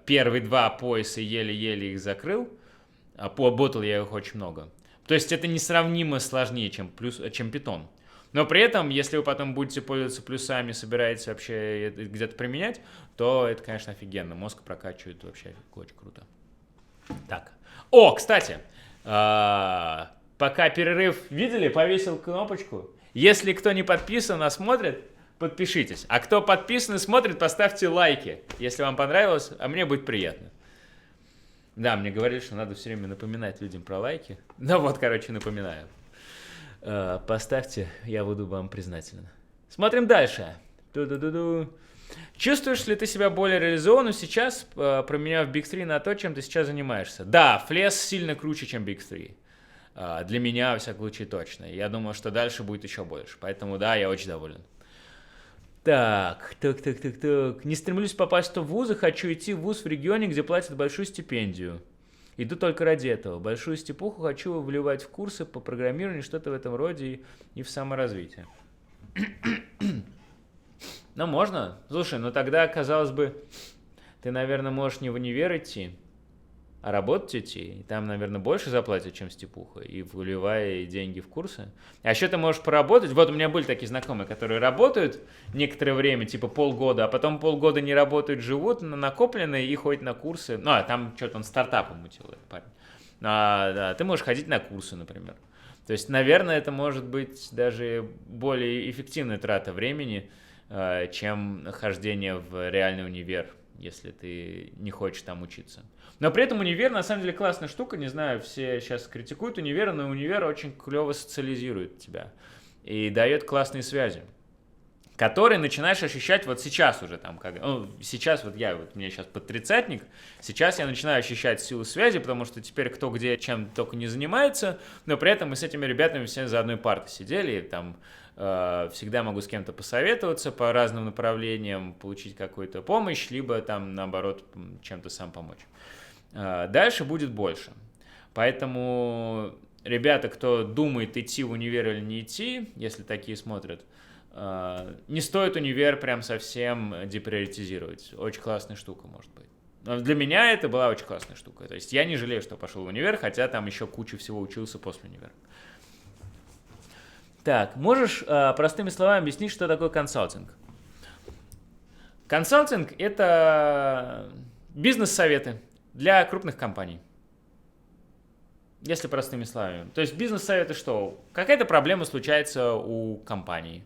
первые 2 пояса, еле-еле их закрыл. Ботал я их очень много. То есть это несравнимо сложнее, чем Python. Но при этом, если вы потом будете пользоваться плюсами, собираетесь вообще где-то применять, то это, конечно, офигенно. Мозг прокачивает вообще очень круто. Так. Кстати, пока перерыв видели, повесил кнопочку. Если кто не подписан, а смотрит, подпишитесь. А кто подписан и смотрит, поставьте лайки, если вам понравилось, а мне будет приятно. Да, мне говорили, что надо все время напоминать людям про лайки. Ну вот, короче, напоминаю. Поставьте, я буду вам признателен. Смотрим дальше. Чувствуешь ли ты себя более реализованным сейчас, променяв Big 3 на то, чем ты сейчас занимаешься? Да, Fles сильно круче, чем Big 3. Для меня, во всяком случае, точно. Я думаю, что дальше будет еще больше. Поэтому, да, я очень доволен. Так. Не стремлюсь попасть в вузы, хочу идти в вуз в регионе, где платят большую стипендию. Иду только ради этого. Большую степуху хочу вливать в курсы по программированию, что-то в этом роде и в саморазвитие. Ну, можно. Слушай, тогда, казалось бы, ты, наверное, можешь не в универ идти, а работать идти. И там, наверное, больше заплатят, чем степуха, и вливая деньги в курсы. А еще ты можешь поработать. Вот у меня были такие знакомые, которые работают некоторое время, типа полгода, а потом полгода не работают, живут на накопленные и ходят на курсы. А там что-то он стартапом мутил, этот парень. Да, ты можешь ходить на курсы, например. То есть, наверное, это может быть даже более эффективная трата времени, чем хождение в реальный универ, если ты не хочешь там учиться. Но при этом универ, на самом деле, классная штука. Не знаю, все сейчас критикуют универ, но универ очень клево социализирует тебя и дает классные связи, которые начинаешь ощущать вот сейчас уже. Сейчас мне сейчас под 30-ник, сейчас я начинаю ощущать силу связи, потому что теперь кто где чем только не занимается, но при этом мы с этими ребятами все за одной партой сидели, и там всегда могу с кем-то посоветоваться по разным направлениям, получить какую-то помощь, либо там, наоборот, чем-то сам помочь. Дальше будет больше. Поэтому ребята, кто думает, идти в универ или не идти, если такие смотрят, не стоит универ прям совсем деприоритизировать. Очень классная штука, может быть. Но для меня это была очень классная штука. То есть я не жалею, что пошел в универ, хотя там еще кучу всего учился после универа. Так, можешь простыми словами объяснить, что такое консалтинг? Консалтинг – это бизнес-советы для крупных компаний. Если простыми словами. То есть бизнес-советы что? Какая-то проблема случается у компании.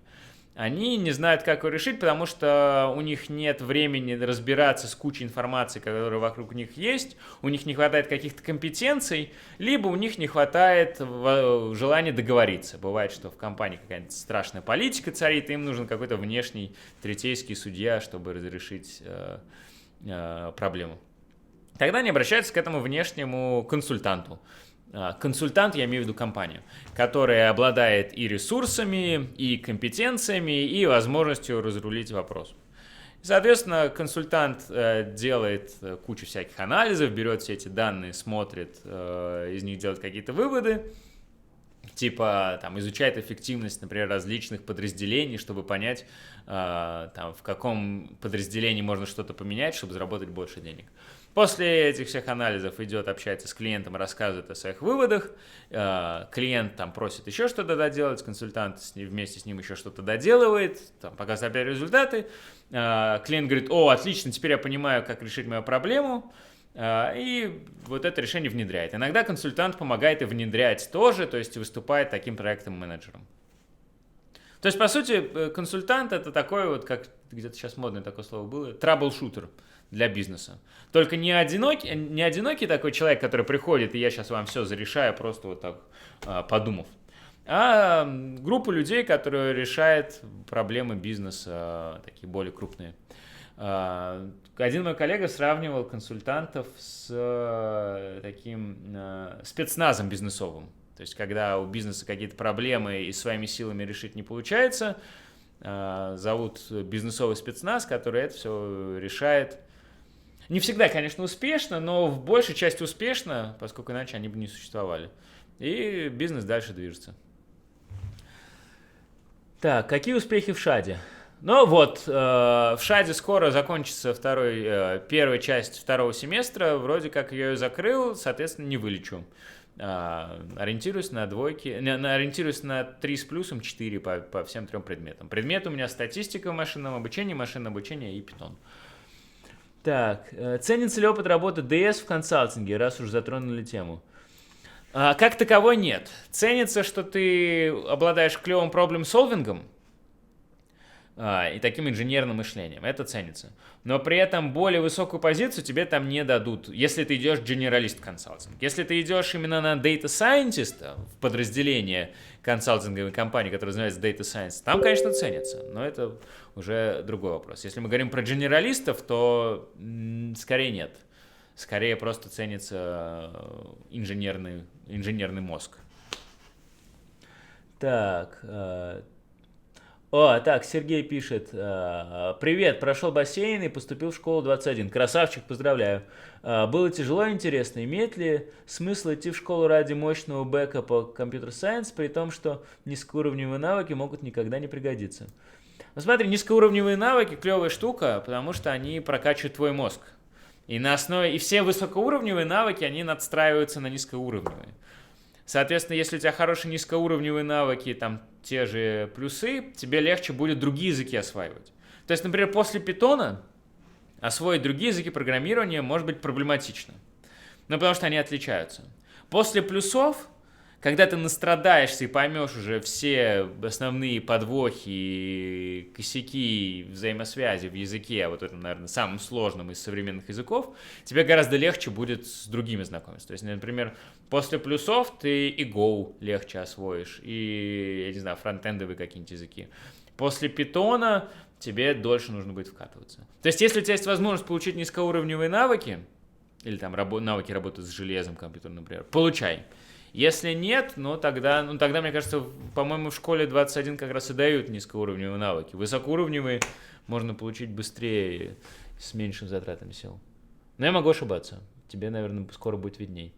Они не знают, как ее решить, потому что у них нет времени разбираться с кучей информации, которая вокруг них есть, у них не хватает каких-то компетенций, либо у них не хватает желания договориться. Бывает, что в компании какая-нибудь страшная политика царит, и им нужен какой-то внешний третейский судья, чтобы разрешить проблему. тогда они обращаются к этому внешнему консультанту. Консультант, я имею в виду компанию, которая обладает и ресурсами, и компетенциями, и возможностью разрулить вопрос. Соответственно, консультант делает кучу всяких анализов, берет все эти данные, смотрит, из них делает какие-то выводы, типа там, изучает эффективность, например, различных подразделений, чтобы понять, там, в каком подразделении можно что-то поменять, чтобы заработать больше денег. После этих всех анализов идет, общается с клиентом, рассказывает о своих выводах. Клиент там просит еще что-то доделать, консультант вместе с ним еще что-то доделывает, там, показывает опять результаты. Клиент говорит: о, отлично, теперь я понимаю, как решить мою проблему. И вот это решение внедряет. Иногда консультант помогает и внедрять тоже, то есть выступает таким проектным менеджером. То есть, по сути, консультант — это такой вот, как где-то сейчас модное такое слово было, траблшутер для бизнеса. Только не одинокий такой человек, который приходит, и я сейчас вам все зарешаю, просто вот так подумав, а группа людей, которые решают проблемы бизнеса, такие более крупные. Один мой коллега сравнивал консультантов с таким спецназом бизнесовым. То есть, когда у бизнеса какие-то проблемы и своими силами решить не получается, зовут бизнесовый спецназ, который это все решает. Не всегда, конечно, успешно, но в большей части успешно, поскольку иначе они бы не существовали. И бизнес дальше движется. Так, какие успехи в ШАДе? Ну вот, в ШАДе скоро закончится первая часть второго семестра, вроде как я ее закрыл, соответственно, не вылечу. Ориентируюсь на двойки, ориентируюсь на 3 с плюсом, 4 по всем 3 предметам. Предмет у меня статистика в машинном обучении, машинное обучение и Python. Так, ценится ли опыт работы DS в консалтинге, раз уж затронули тему? Как таковой нет. Ценится, что ты обладаешь клевым проблем-солвингом, и таким инженерным мышлением. Это ценится. Но при этом более высокую позицию тебе там не дадут, если ты идешь generalist консалтинг. Если ты идешь именно на data scientist, в подразделение консалтинговой компании, которая называется data science, там, конечно, ценится, но это уже другой вопрос. Если мы говорим про генералистов, то скорее нет. Скорее просто ценится инженерный мозг. Так, так, Сергей пишет: привет, прошел бассейн и поступил в школу 21. Красавчик, поздравляю. Было тяжело и интересно. Имеет ли смысл идти в школу ради мощного бэка по компьютер-сайенс, при том, что низкоуровневые навыки могут никогда не пригодиться? Ну смотри, низкоуровневые навыки — клевая штука, потому что они прокачивают твой мозг. И все высокоуровневые навыки, они надстраиваются на низкоуровневые. Соответственно, если у тебя хорошие низкоуровневые навыки, там те же плюсы, тебе легче будет другие языки осваивать. То есть, например, после питона освоить другие языки программирования может быть проблематично. Ну, потому что они отличаются. После плюсов, когда ты настрадаешься и поймешь уже все основные подвохи, косяки, взаимосвязи в языке, вот это, наверное, самым сложным из современных языков, тебе гораздо легче будет с другими знакомиться. То есть, например, после плюсов ты и Go легче освоишь, и, я не знаю, фронтендовые какие-нибудь языки. После питона тебе дольше нужно будет вкатываться. То есть, если у тебя есть возможность получить низкоуровневые навыки, или там навыки работы с железом компьютерным, например, получай. Если нет, тогда, мне кажется, по-моему, в школе 21 как раз и дают низкоуровневые навыки. Высокоуровневые можно получить быстрее, с меньшими затратами сил. Но я могу ошибаться. Тебе, наверное, скоро будет видней.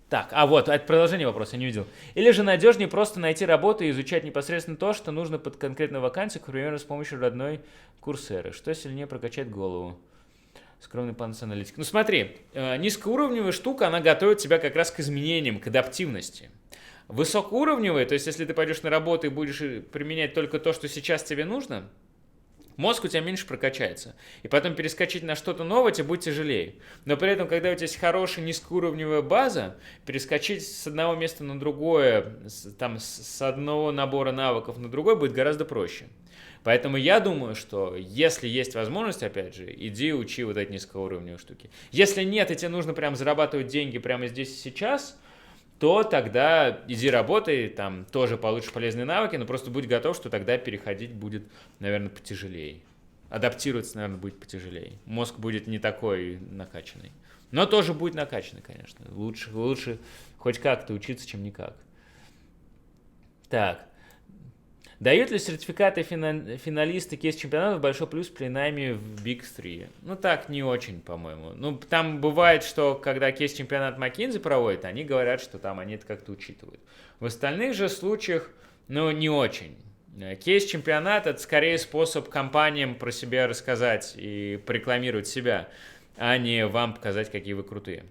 Так, это продолжение вопроса, я не видел. Или же надежнее просто найти работу и изучать непосредственно то, что нужно под конкретную вакансию, к примеру, с помощью родной Курсеры. Что сильнее прокачать голову? Скромный панс-аналитик. Ну смотри, низкоуровневая штука, она готовит тебя как раз к изменениям, к адаптивности. Высокоуровневая, то есть если ты пойдешь на работу и будешь применять только то, что сейчас тебе нужно, мозг у тебя меньше прокачается. И потом перескочить на что-то новое тебе будет тяжелее. Но при этом, когда у тебя есть хорошая низкоуровневая база, перескочить с одного места на другое, с одного набора навыков на другой будет гораздо проще. Поэтому я думаю, что если есть возможность, опять же, иди учи вот эти низкоуровневые штуки. Если нет, и тебе нужно прям зарабатывать деньги прямо здесь и сейчас, то тогда иди работай, там тоже получишь полезные навыки, но просто будь готов, что тогда переходить будет, наверное, потяжелее. адаптироваться, наверное, будет потяжелее. Мозг будет не такой накачанный. Но тоже будет накачанный, конечно. Лучше хоть как-то учиться, чем никак. Так. Дают ли сертификаты финалисты кейс-чемпионатов большой плюс при найме в Big 3? Ну, так не очень, по-моему. Ну, там бывает, что когда кейс-чемпионат McKinsey проводит, они говорят, что там они это как-то учитывают. В остальных же случаях, ну, не очень. Кейс-чемпионат — это скорее способ компаниям про себя рассказать и порекламировать себя, а не вам показать, какие вы крутые.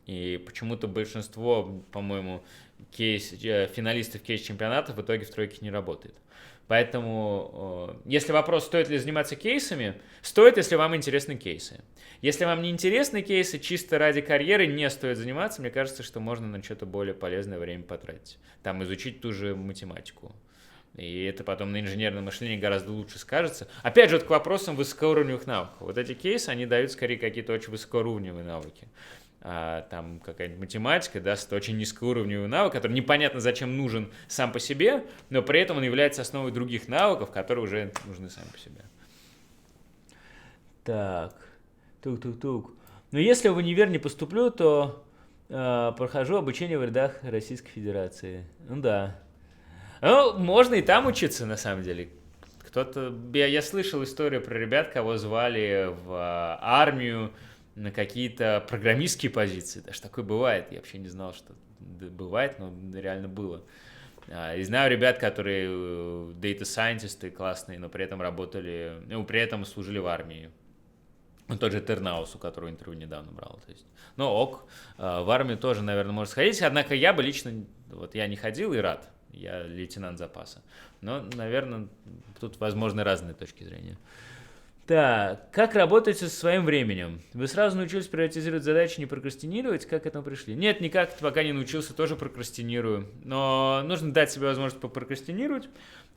И почему-то большинство, по-моему, финалистов кейс-чемпионатов в итоге в тройке не работает. Поэтому, если вопрос, стоит ли заниматься кейсами, стоит, если вам интересны кейсы. Если вам не интересны кейсы, чисто ради карьеры не стоит заниматься. Мне кажется, что можно на что-то более полезное время потратить. Там изучить ту же математику. И это потом на инженерном мышлении гораздо лучше скажется. Опять же, вот к вопросам высокоуровневых навыков. Вот эти кейсы, они дают скорее какие-то очень высокоуровневые навыки. Там какая-нибудь математика даст очень низкоуровневый навык, который непонятно зачем нужен сам по себе, но при этом он является основой других навыков, которые уже нужны сами по себе. Так, тук-тук-тук. Но если в универ не поступлю, то прохожу обучение в рядах Российской Федерации. Ну да. Ну, можно и там учиться, на самом деле. Я слышал историю про ребят, кого звали в армию на какие-то программистские позиции. Даже такое бывает. Я вообще не знал, что бывает, но реально было. И знаю ребят, которые data scientists классные, но при этом работали, ну, при этом служили в армии. Ну, тот же Тернаус, у которого интервью недавно брал. То есть, ну, ок, в армию тоже, наверное, можно сходить. Однако я бы лично, вот я не ходил и рад. Я лейтенант запаса. Но, наверное, тут возможны разные точки зрения. Так, как работаете со своим временем? Вы сразу научились приоритизировать задачи, не прокрастинировать? Как к этому пришли? Нет, никак, пока не научился, тоже прокрастинирую. Но нужно дать себе возможность попрокрастинировать,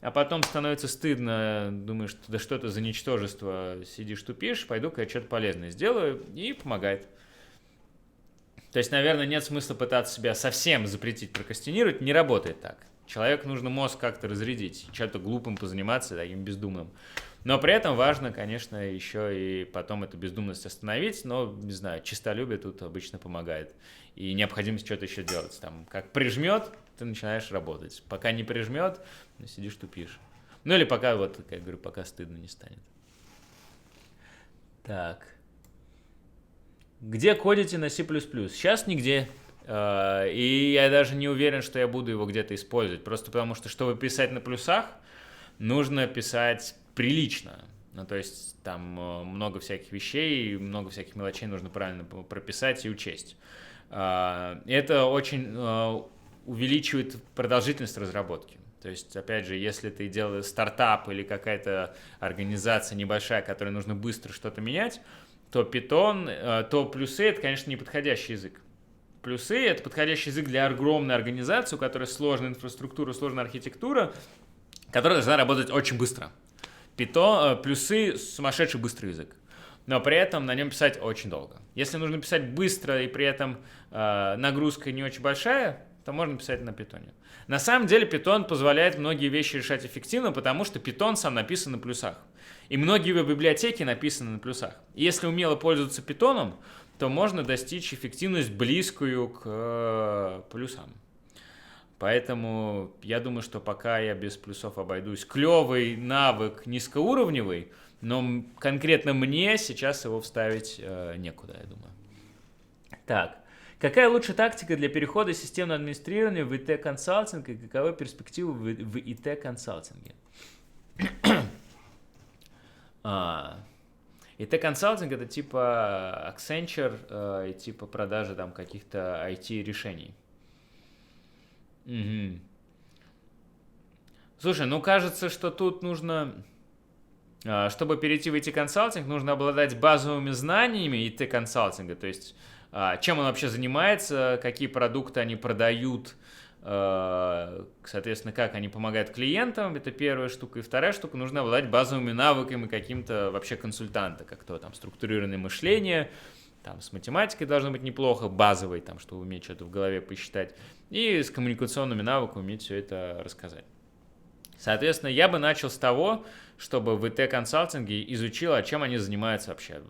а потом становится стыдно, думаешь, да что это за ничтожество, сидишь, тупишь, пойду-ка я что-то полезное сделаю, и помогает. То есть, наверное, нет смысла пытаться себя совсем запретить прокрастинировать, не работает так. Человеку нужно мозг как-то разрядить, чем-то глупым позаниматься, таким бездумным. Но при этом важно, конечно, еще и потом эту бездумность остановить, но, не знаю, честолюбие тут обычно помогает. И необходимость что-то еще делать. Там, как прижмет, ты начинаешь работать. Пока не прижмет, сидишь, тупишь. Ну или пока, вот, как я говорю, пока стыдно не станет. Так. Где кодите на C++? Сейчас нигде. И я даже не уверен, что я буду его где-то использовать. Просто потому что, чтобы писать на плюсах, нужно писать прилично. Ну, то есть там много всяких вещей, много всяких мелочей нужно правильно прописать и учесть. Это очень увеличивает продолжительность разработки. То есть, опять же, если ты делаешь стартап или какая-то организация небольшая, которой нужно быстро что-то менять, то Python, то плюсы — это, конечно, неподходящий язык. Плюсы — это подходящий язык для огромной организации, у которой сложная инфраструктура, сложная архитектура, которая должна работать очень быстро. Плюсы — сумасшедший быстрый язык, но при этом на нем писать очень долго. Если нужно писать быстро и при этом нагрузка не очень большая, то можно писать на питоне. На самом деле Python позволяет многие вещи решать эффективно, потому что Python сам написан на плюсах. И многие его библиотеки написаны на плюсах. И если умело пользоваться Python, то можно достичь эффективность близкую к плюсам. Поэтому я думаю, что пока я без плюсов обойдусь. Клевый навык низкоуровневый, но конкретно мне сейчас его вставить некуда, я думаю. Так. Какая лучшая тактика для перехода из системного администрирования в ИТ-консалтинг и каковы перспективы в ИТ-консалтинге? ИТ-консалтинг — это типа Accenture и типа продажи там каких-то IT-решений. Угу. Слушай, ну кажется, что тут нужно, чтобы перейти в итк-консалтинг, нужно обладать базовыми знаниями ИТ-консалтинга, то есть чем он вообще занимается, какие продукты они продают, соответственно, как они помогают клиентам, это первая штука. И вторая штука, нужно обладать базовыми навыками каким-то вообще консультанта, как то там структурированное мышление, там с математикой должно быть неплохо, базовой, там, чтобы уметь что-то в голове посчитать, и с коммуникационными навыками уметь все это рассказать. Соответственно, я бы начал с того, чтобы в ИТ-консалтинге изучил, чем они занимаются вообще.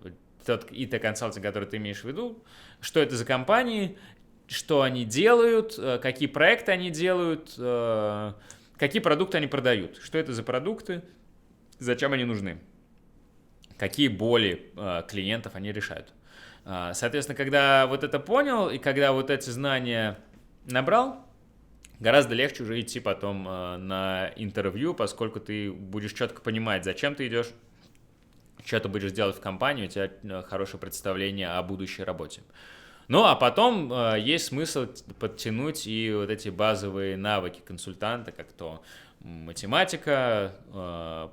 Тот ИТ-консалтинг, который ты имеешь в виду, что это за компании, что они делают, какие проекты они делают, какие продукты они продают, что это за продукты, зачем они нужны, какие боли клиентов они решают. Соответственно, когда вот это понял, и когда вот эти знания набрал, гораздо легче уже идти потом на интервью, поскольку ты будешь четко понимать, зачем ты идешь, что ты будешь делать в компании, у тебя хорошее представление о будущей работе. Ну, а потом есть смысл подтянуть и вот эти базовые навыки консультанта, как то математика,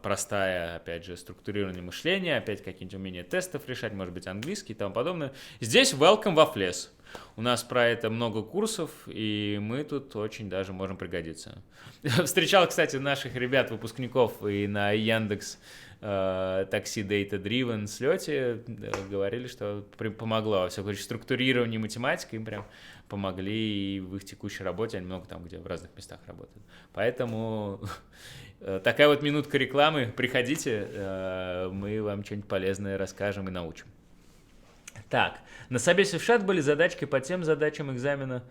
простая, опять же, структурирование мышления, опять какие-нибудь умения тестов решать, может быть, английский и тому подобное. Здесь welcome во Fles. У нас про это много курсов, и мы тут очень даже можем пригодиться. Встречал, кстати, наших ребят, выпускников и на Яндекс такси Data Driven слете, говорили, что помогло. Во всяком случае, структурирование математики им прям помогли, и в их текущей работе они много там, где в разных местах работают. Поэтому такая вот минутка рекламы. Приходите, мы вам что-нибудь полезное расскажем и научим. Так, на собесе в ШАТ были задачки по тем задачам экзамена,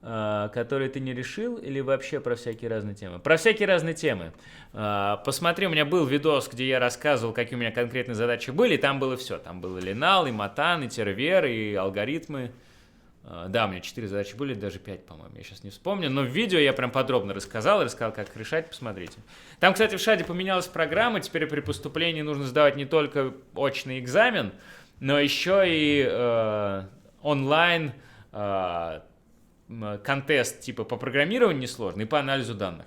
которые ты не решил, или вообще про всякие разные темы? Про всякие разные темы. Посмотри, у меня был видос, где я рассказывал, какие у меня конкретные задачи были, и там было все. Там было Ленал, и Матан, и Тервер, и алгоритмы. Да, у меня 4 задачи были, даже 5, по-моему, я сейчас не вспомню, но в видео я прям подробно рассказал, как их решать, посмотрите. Там, кстати, в ШАДе поменялась программа, теперь при поступлении нужно сдавать не только очный экзамен, но еще и онлайн контест типа по программированию несложный и по анализу данных.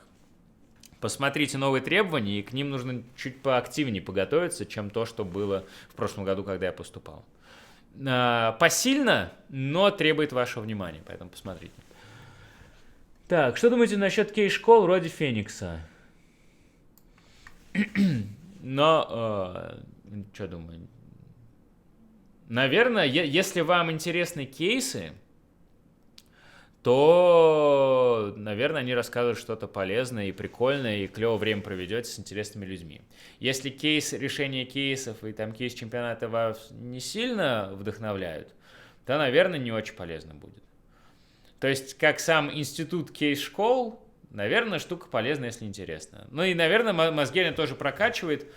Посмотрите новые требования, и к ним нужно чуть поактивнее подготовиться, чем то, что было в прошлом году, когда я поступал. Посильно, но требует вашего внимания, поэтому посмотрите. Так, что думаете насчет кейс-школ вроде Феникса? Но, что думаю? Наверное, если вам интересны кейсы, то, наверное, они рассказывают что-то полезное и прикольное, и клево время проведете с интересными людьми. Если решение кейсов и там кейс чемпионата вас не сильно вдохновляют, то, наверное, не очень полезно будет. То есть, как сам институт кейс-школ, наверное, штука полезная, если интересно. Ну и, наверное, мозги они тоже прокачивает.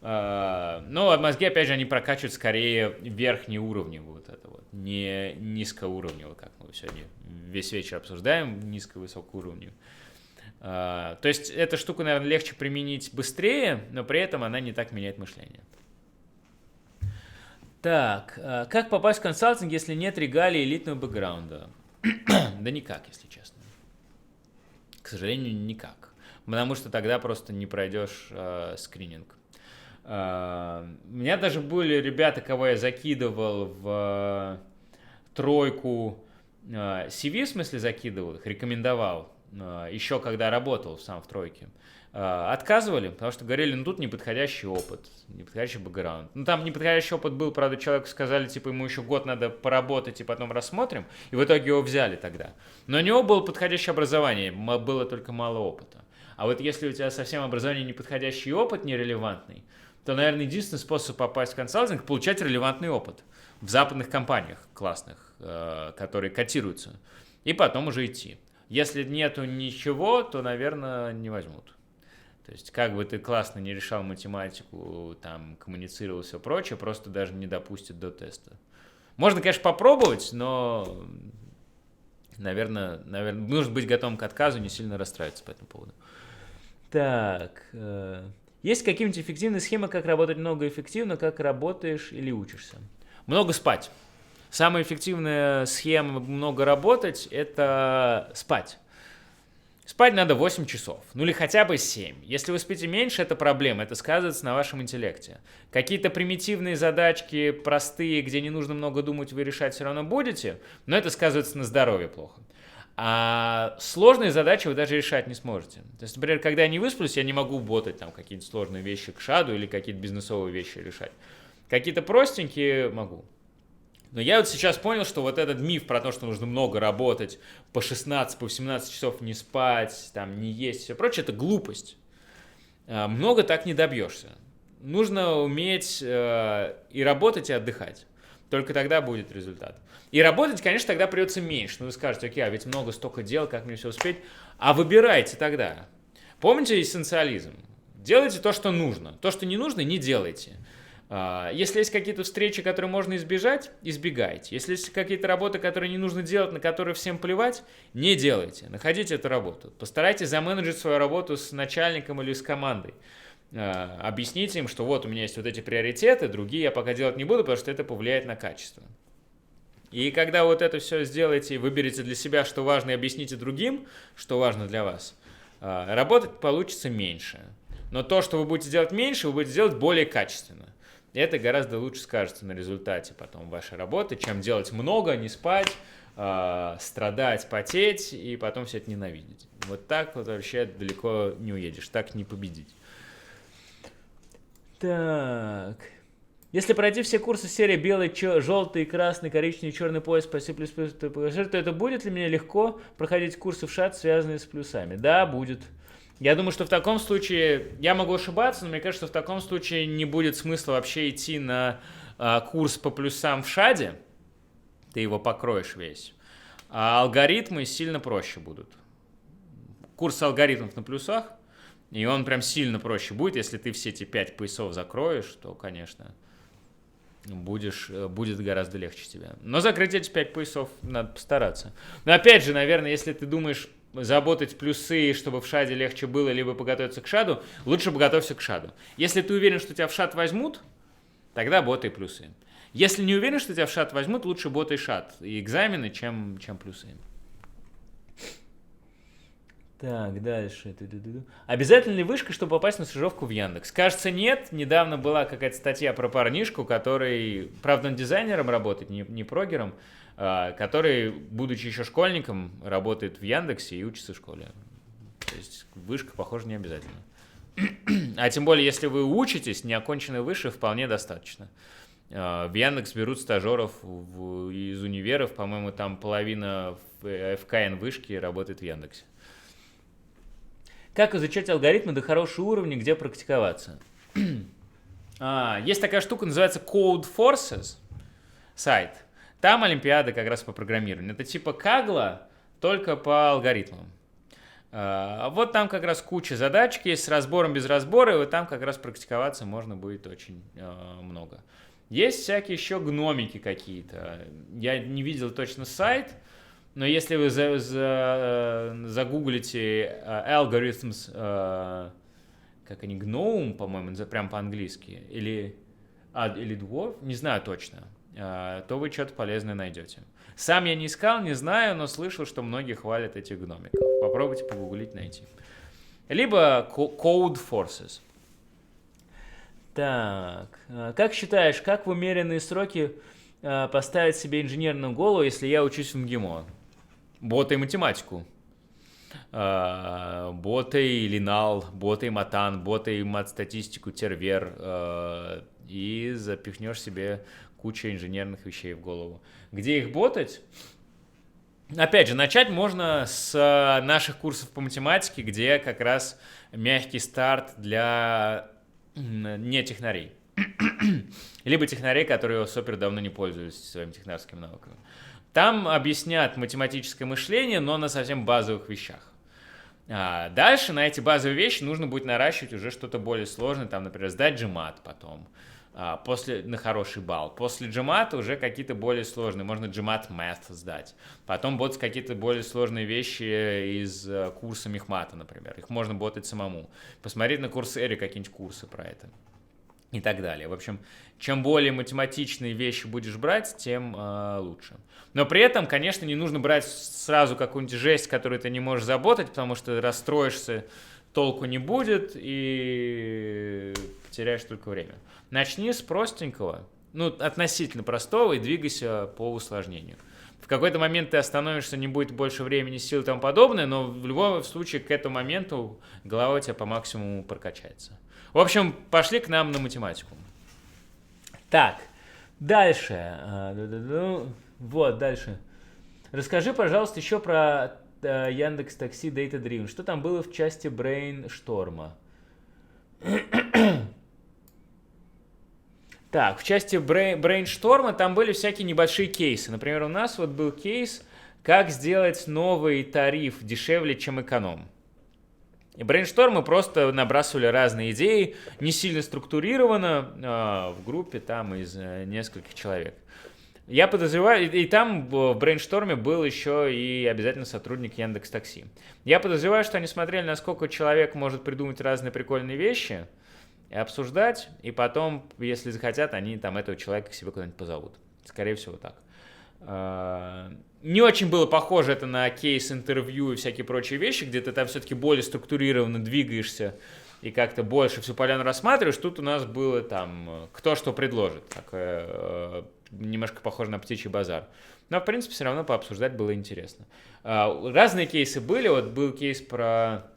Но мозги, опять же, они прокачивают скорее верхнеуровневую вот это вот, не низкоуровневую, как мы сегодня весь вечер обсуждаем, низко-высокоуровневую. То есть эту штуку, наверное, легче применить быстрее, но при этом она не так меняет мышление. Так, как попасть в консалтинг, если нет регалий элитного бэкграунда? Да никак, если честно. К сожалению, никак. Потому что тогда просто не пройдешь скрининг. У меня даже были ребята, кого я закидывал в тройку CV, в смысле закидывал их, рекомендовал, еще когда работал сам в тройке. Отказывали, потому что говорили, ну тут неподходящий опыт, неподходящий бэкграунд. Ну там неподходящий опыт был, правда, человеку сказали, типа ему еще год надо поработать и потом рассмотрим, и в итоге его взяли тогда. Но у него было подходящее образование, было только мало опыта. А вот если у тебя совсем образование неподходящий и опыт нерелевантный, то, наверное, единственный способ попасть в консалтинг – получать релевантный опыт в западных компаниях классных, которые котируются, и потом уже идти. Если нету ничего, то, наверное, не возьмут. То есть, как бы ты классно не решал математику, там, коммуницировал и все прочее, просто даже не допустят до теста. Можно, конечно, попробовать, но, наверное, нужно быть готовым к отказу, не сильно расстраиваться по этому поводу. Так, есть какие-нибудь эффективные схемы, как работать много эффективно, как работаешь или учишься? Много спать. Самая эффективная схема много работать – это спать. Спать надо 8 часов, ну или хотя бы 7. Если вы спите меньше, это проблема, это сказывается на вашем интеллекте. Какие-то примитивные задачки, простые, где не нужно много думать, вы решать все равно будете, но это сказывается на здоровье плохо. А сложные задачи вы даже решать не сможете. То есть, например, когда я не высплюсь, я не могу ботать там какие-то сложные вещи к шаду или какие-то бизнесовые вещи решать. Какие-то простенькие могу. Но я вот сейчас понял, что вот этот миф про то, что нужно много работать, по 16, по 18 часов не спать, там, не есть, все прочее, это глупость. много так не добьешься. Нужно уметь и работать, и отдыхать. Только тогда будет результат. И работать, конечно, тогда придется меньше. Но вы скажете, окей, а ведь много, столько дел, как мне все успеть? А выбирайте тогда. Помните эссенциализм? Делайте то, что нужно. То, что не нужно, не делайте. Если есть какие-то встречи, которые можно избежать, избегайте. Если есть какие-то работы, которые не нужно делать, на которые всем плевать, не делайте. Находите эту работу. Постарайтесь заменеджить свою работу с начальником или с командой. Объясните им, что вот у меня есть вот эти приоритеты, другие я пока делать не буду, потому что это повлияет на качество. И когда вот это все сделаете и выберете для себя, что важно, и объясните другим, что важно для вас, работать получится меньше. Но то, что вы будете делать меньше, вы будете делать более качественно. И это гораздо лучше скажется на результате потом вашей работы, чем делать много, не спать, страдать, потеть и потом все это ненавидеть. Вот так вот вообще далеко не уедешь, так не победить. Так. Если пройти все курсы серии белый, желтый, красный, коричневый, черный пояс по C++, то это будет ли мне легко проходить курсы в ШАТ, связанные с плюсами? Да, будет. Я думаю, что в таком случае, я могу ошибаться, но мне кажется, что в таком случае не будет смысла вообще идти на курс по плюсам в ШАДе. Ты его покроешь весь. А алгоритмы сильно проще будут. Курс алгоритмов на плюсах, и он прям сильно проще будет, если ты все эти 5 поясов закроешь, то, конечно, будет гораздо легче тебе. Но закрыть эти 5 поясов надо постараться. Но опять же, наверное, если ты думаешь заботать плюсы, чтобы в ШАДе легче было, либо подготовиться к ШАДу, лучше подготовься к ШАДу. Если ты уверен, что тебя в ШАД возьмут, тогда ботай плюсы. Если не уверен, что тебя в ШАД возьмут, лучше ботай ШАД и экзамены, чем плюсы. Так, дальше. Обязательно ли вышка, чтобы попасть на стажировку в Яндекс? Кажется, нет. Недавно была какая-то статья про парнишку, который, правда, он дизайнером работает, не прогером, который, будучи еще школьником, работает в Яндексе и учится в школе. То есть вышка, похоже, не обязательно. А тем более, если вы учитесь, неоконченной выши вполне достаточно. В Яндекс берут стажеров из универов, по-моему, там половина ФКН вышки работает в Яндексе. Как изучать алгоритмы до хорошего уровня, где практиковаться? Есть такая штука, называется Code Forces сайт. Там олимпиада как раз по программированию. Это типа Кагла, только по алгоритмам. Вот там как раз куча задачек есть с разбором, без разбора, и вот там как раз практиковаться можно будет очень много. Есть всякие еще гномики какие-то. Я не видел точно сайт, но если вы загуглите algorithms, как они, GNOME, по-моему, прям по-английски, или Dwarf, не знаю точно, то вы что-то полезное найдете. Сам я не искал, не знаю, но слышал, что многие хвалят этих гномиков. Попробуйте погуглить, найти. Либо Code Forces. Так, как считаешь, как в умеренные сроки поставить себе инженерную голову, если я учусь в МГИМО? Ботай математику. Ботай линал, ботай матан, ботай мат-статистику, тервер, и запихнешь себе кучу инженерных вещей в голову. Где их ботать? Опять же, начать можно с наших курсов по математике, где как раз мягкий старт для не технарей. Либо технарей, которые супер давно не пользуются своими технарскими навыками. Там объяснят математическое мышление, но на совсем базовых вещах. Дальше на эти базовые вещи нужно будет наращивать уже что-то более сложное, там, например, сдать GMAT потом, на хороший балл. После GMAT уже какие-то более сложные, можно GMAT Math сдать. Потом ботать какие-то более сложные вещи из курса Мехмата, например. Их можно ботать самому. Посмотреть на Курсере какие-нибудь курсы про это. И так далее. В общем, чем более математичные вещи будешь брать, тем лучше. Но при этом, конечно, не нужно брать сразу какую-нибудь жесть, которую ты не можешь заботать, потому что расстроишься, толку не будет и потеряешь только время. Начни с простенького, относительно простого, и двигайся по усложнению. В какой-то момент ты остановишься, не будет больше времени, сил и тому подобное, но в любом случае к этому моменту голова у тебя по максимуму прокачается. В общем, пошли к нам на математику. Так, дальше. Вот, дальше. Расскажи, пожалуйста, еще про Яндекс.Такси Data Driven. Что там было в части брейншторма? Так, в части брейншторма там были всякие небольшие кейсы. Например, у нас вот был кейс, как сделать новый тариф дешевле, чем эконом. И брейншторм мы просто набрасывали разные идеи, не сильно структурированно, в группе там из нескольких человек. Я подозреваю, и там в брейншторме был еще и обязательно сотрудник Яндекс.Такси. Я подозреваю, что они смотрели, насколько человек может придумать разные прикольные вещи, и обсуждать, и потом, если захотят, они там этого человека к себе куда-нибудь позовут. Скорее всего, так. Не очень было похоже это на кейс интервью и всякие прочие вещи, где ты там все-таки более структурированно двигаешься и как-то больше всю поляну рассматриваешь. Тут у нас было там кто что предложит. Такое, немножко похоже на птичий базар. Но, в принципе, все равно пообсуждать было интересно. Разные кейсы были. Вот был кейс про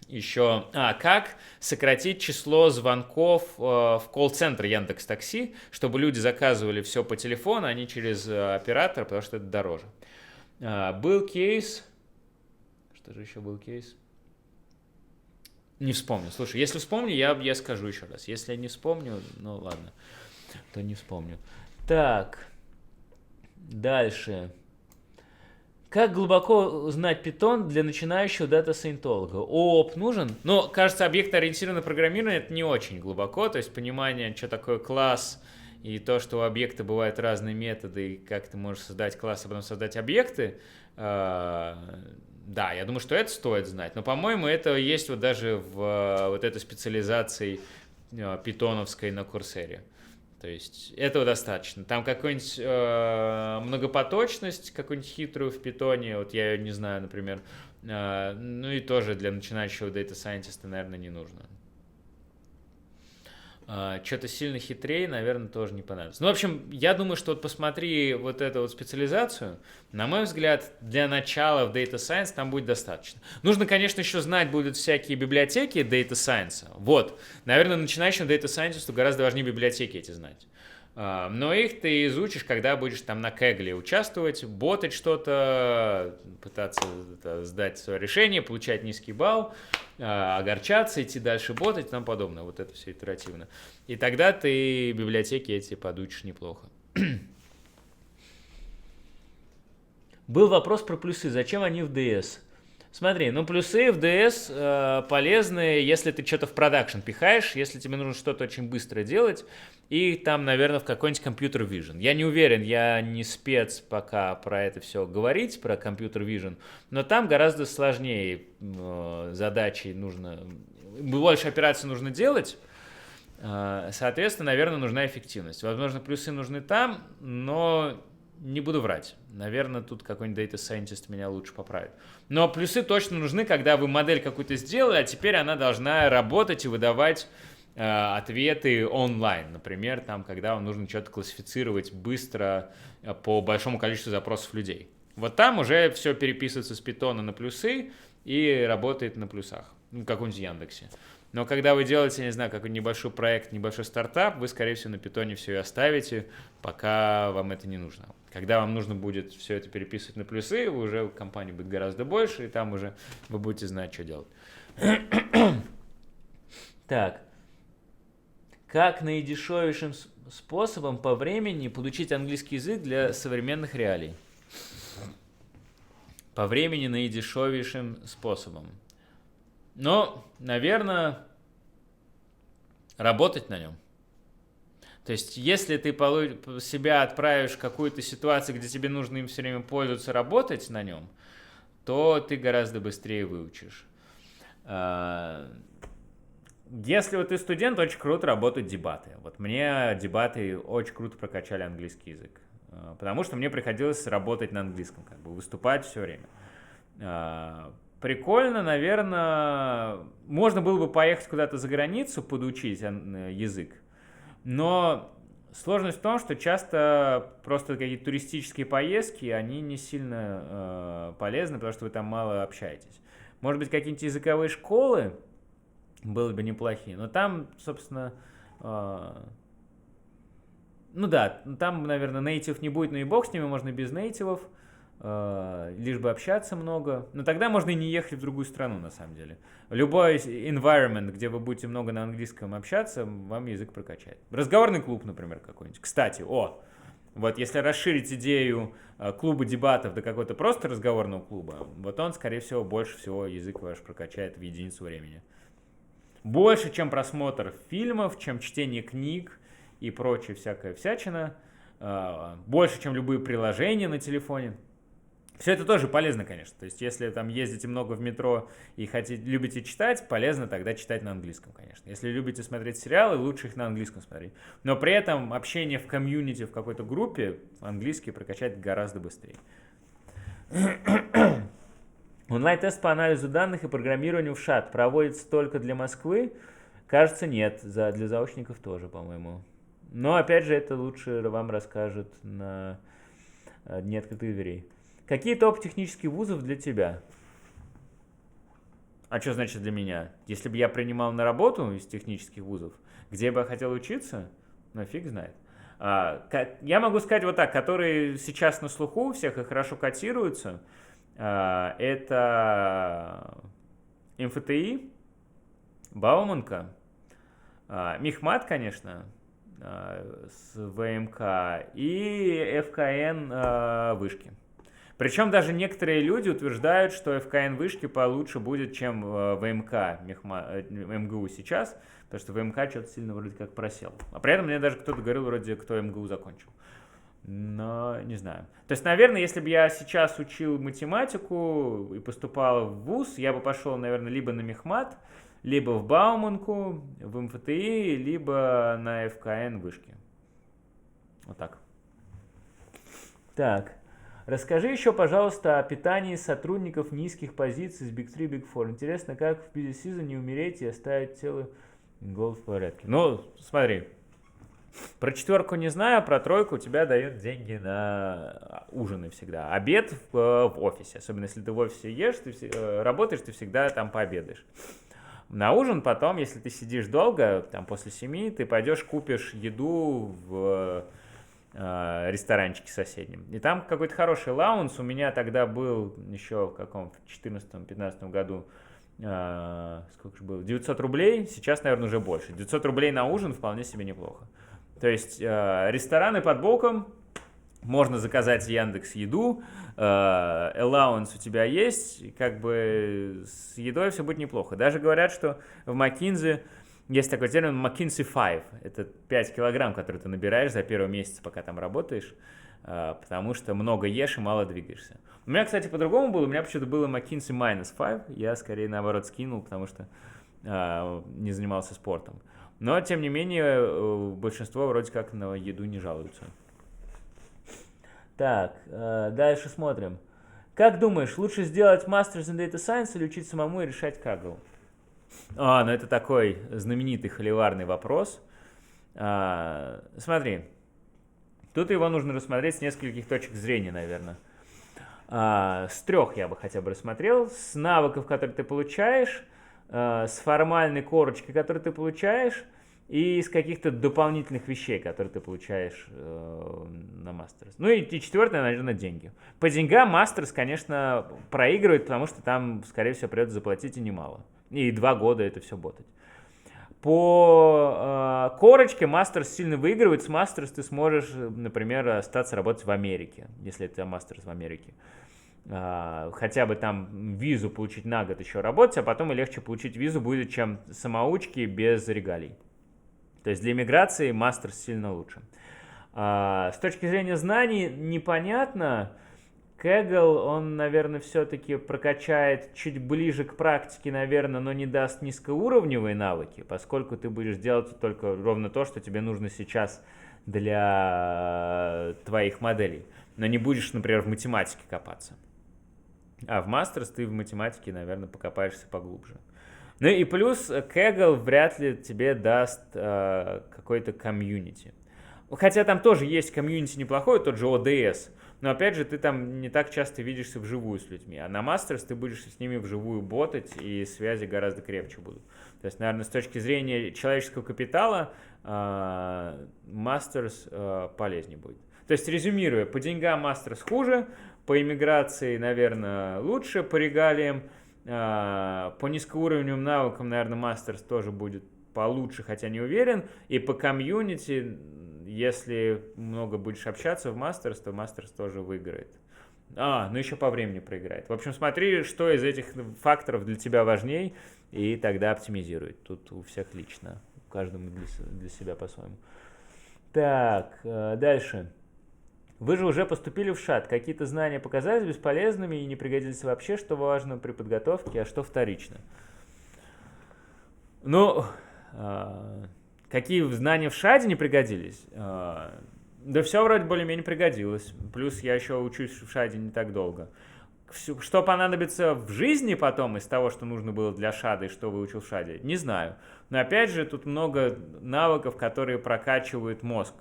еще, как сократить число звонков в колл-центр Яндекс.Такси, чтобы люди заказывали все по телефону, а не через оператора, потому что это дороже. Был кейс... Что же еще был кейс? Не вспомню. Слушай, если вспомню, я скажу еще раз. Если я не вспомню, ну ладно, то не вспомню. Так, дальше. Как глубоко знать Python для начинающего дата-сайентолога? ООП нужен? Но, кажется, объектно-ориентированное программирование это не очень глубоко, то есть понимание, что такое класс, и то, что у объекта бывают разные методы, и как ты можешь создать класс, а потом создать объекты. Да, я думаю, что это стоит знать, но, по-моему, это есть вот даже в вот этой специализации питоновской на Курсере. То есть этого достаточно. Там какую-нибудь многопоточность, какую-нибудь хитрую в питоне, вот я ее не знаю, например, ну и тоже для начинающего Data Scientist, наверное, не нужно. Что-то сильно хитрее, наверное, тоже не понадобится. Ну, в общем, я думаю, что вот посмотри вот эту вот специализацию. На мой взгляд, для начала в Data Science там будет достаточно. Нужно, конечно, еще знать будут всякие библиотеки Data Science. Вот. Наверное, начинающему Data Scientist гораздо важнее библиотеки эти знать. Но их ты изучишь, когда будешь там на Кегле участвовать, ботать что-то, пытаться сдать свое решение, получать низкий балл, огорчаться, идти дальше ботать и тому подобное. Вот это все итеративно. И тогда ты библиотеки эти подучишь неплохо. Был вопрос про плюсы. Зачем они в DS? Смотри, ну плюсы в DS полезны, если ты что-то в продакшн пихаешь, если тебе нужно что-то очень быстро делать, и там, наверное, в какой-нибудь компьютер vision. Я не уверен, я не спец пока про это все говорить, про компьютер vision, но там гораздо сложнее задачи нужно, больше операций нужно делать, соответственно, наверное, нужна эффективность. Возможно, плюсы нужны там, но... Не буду врать. Наверное, тут какой-нибудь Data Scientist меня лучше поправит. Но плюсы точно нужны, когда вы модель какую-то сделали, а теперь она должна работать и выдавать ответы онлайн. Например, там, когда вам нужно что-то классифицировать быстро по большому количеству запросов людей. Вот там уже все переписывается с питона на плюсы и работает на плюсах. Ну, в каком-нибудь Яндексе. Но когда вы делаете, не знаю, какой-нибудь небольшой проект, небольшой стартап, вы, скорее всего, на питоне все и оставите, пока вам это не нужно. Когда вам нужно будет все это переписывать на плюсы, уже компания будет гораздо больше, и там уже вы будете знать, что делать. Так. Как наидешевейшим способом по времени получить английский язык для современных реалий? По времени наидешевейшим способом. Но, наверное, работать на нем. То есть, если ты себя отправишь в какую-то ситуацию, где тебе нужно им все время пользоваться, работать на нем, то ты гораздо быстрее выучишь. Если вот ты студент, очень круто работают дебаты. Вот мне дебаты очень круто прокачали английский язык. Потому что мне приходилось работать на английском, как бы выступать все время. Прикольно, наверное, можно было бы поехать куда-то за границу, подучить язык, но сложность в том, что часто просто какие-то туристические поездки, они не сильно полезны, потому что вы там мало общаетесь. Может быть, какие-нибудь языковые школы были бы неплохие, но там, собственно, ну да, там, наверное, нейтив не будет, но и бог с ними, можно без нейтивов. лишь бы общаться много. Но тогда можно и не ехать в другую страну, на самом деле. Любой environment, где вы будете много на английском общаться, вам язык прокачает. Разговорный клуб, например, какой-нибудь. Кстати, вот если расширить идею клуба дебатов до какого-то просто разговорного клуба, вот он, скорее всего, больше всего язык ваш прокачает в единицу времени. Больше, чем просмотр фильмов, чем чтение книг и прочая всякая всячина. Больше, чем любые приложения на телефоне. Все это тоже полезно, конечно. То есть, если там ездите много в метро и любите читать, полезно тогда читать на английском, конечно. Если любите смотреть сериалы, лучше их на английском смотреть. Но при этом общение в комьюнити, в какой-то группе, английский прокачать гораздо быстрее. Онлайн-тест по анализу данных и программированию в ШАТ проводится только для Москвы? Кажется, нет. Для заочников тоже, по-моему. Но, опять же, это лучше вам расскажут на Дне открытых дверей. Какие топ технических вузов для тебя? А что значит для меня? Если бы я принимал на работу из технических вузов, где бы я хотел учиться, ну фиг знает. Я могу сказать вот так, которые сейчас на слуху у всех и хорошо котируются, это МФТИ, Бауманка, Мехмат, конечно, с ВМК и ФКН вышки. Причем даже некоторые люди утверждают, что ФКН вышки получше будет, чем ВМК МГУ сейчас, потому что ВМК что-то сильно вроде как просел. А при этом мне даже кто-то говорил, вроде кто МГУ закончил. Но не знаю. То есть, наверное, если бы я сейчас учил математику и поступал в вуз, я бы пошел, наверное, либо на Мехмат, либо в Бауманку, в МФТИ, либо на ФКН вышки. Вот так. Так. Расскажи еще, пожалуйста, о питании сотрудников низких позиций с Big 3, Big 4. Интересно, как в busy season не умереть и оставить тело голод в порядке. Ну, смотри, про 4 не знаю, про 3 у тебя дают деньги на ужины всегда. Обед в офисе, особенно если ты в офисе ешь, ты работаешь, ты всегда там пообедаешь. На ужин потом, если ты сидишь долго, там после 7, ты пойдешь купишь еду в ресторанчике соседнем. И там какой-то хороший лаунс. У меня тогда был еще в 2014-2015 году, сколько же было, 900 рублей, сейчас, наверное, уже больше. 900 рублей на ужин вполне себе неплохо. То есть рестораны под боком, можно заказать Яндекс еду, allowance у тебя есть, как бы с едой все будет неплохо. Даже говорят, что в McKinsey есть такой термин McKinsey 5. Это 5 килограмм, которые ты набираешь за первый месяц, пока там работаешь, потому что много ешь и мало двигаешься. У меня, кстати, по-другому было. У меня почему-то было McKinsey minus 5. Я скорее, наоборот, скинул, потому что не занимался спортом. Но, тем не менее, большинство вроде как на еду не жалуются. Так, дальше смотрим. Как думаешь, лучше сделать Masters in Data Science или учить самому и решать Kaggle? Ну это такой знаменитый холиварный вопрос. Смотри, тут его нужно рассмотреть с нескольких точек зрения, наверное. С 3 я бы хотя бы рассмотрел. С навыков, которые ты получаешь, с формальной корочкой, которую ты получаешь, и из каких-то дополнительных вещей, которые ты получаешь на Masters. Ну и 4, наверное, деньги. По деньгам Masters, конечно, проигрывает, потому что там, скорее всего, придется заплатить и немало. И 2 года это все ботать. По корочке Masters сильно выигрывает. С Masters ты сможешь, например, остаться работать в Америке, если это Masters в Америке. Хотя бы там визу получить на год еще работать, а потом и легче получить визу будет, чем самоучки без регалий. То есть для иммиграции Masters сильно лучше. С точки зрения знаний непонятно. Kaggle, он, наверное, все-таки прокачает чуть ближе к практике, наверное, но не даст низкоуровневые навыки, поскольку ты будешь делать только ровно то, что тебе нужно сейчас для твоих моделей. Но не будешь, например, в математике копаться. А в Masters ты в математике, наверное, покопаешься поглубже. Ну и плюс Kaggle вряд ли тебе даст какой-то комьюнити. Хотя там тоже есть комьюнити неплохой, тот же ODS. Но опять же, ты там не так часто видишься вживую с людьми. А на Masters ты будешь с ними вживую ботать, и связи гораздо крепче будут. То есть, наверное, с точки зрения человеческого капитала Masters полезнее будет. То есть, резюмируя, по деньгам Masters хуже, По иммиграции, наверное, лучше, по регалиям. По низкоуровневым навыкам, наверное, Мастерс тоже будет получше, хотя не уверен. И по комьюнити, если много будешь общаться в Мастерс, то Мастерс тоже выиграет. Ну еще по времени проиграет. В общем, смотри, что из этих факторов для тебя важней, и тогда оптимизируй. Тут у всех лично, каждому для себя по-своему. Так, дальше. Вы же уже поступили в ШАТ. Какие-то знания показались бесполезными и не пригодились вообще, что важно при подготовке, а что вторично? Ну, какие знания в ШАДе не пригодились? Да все вроде более-менее пригодилось. Плюс я еще учусь в ШАДе не так долго. Что понадобится в жизни потом из того, что нужно было для ШАДа и что выучил в ШАДе, не знаю. Но опять же, тут много навыков, которые прокачивают мозг,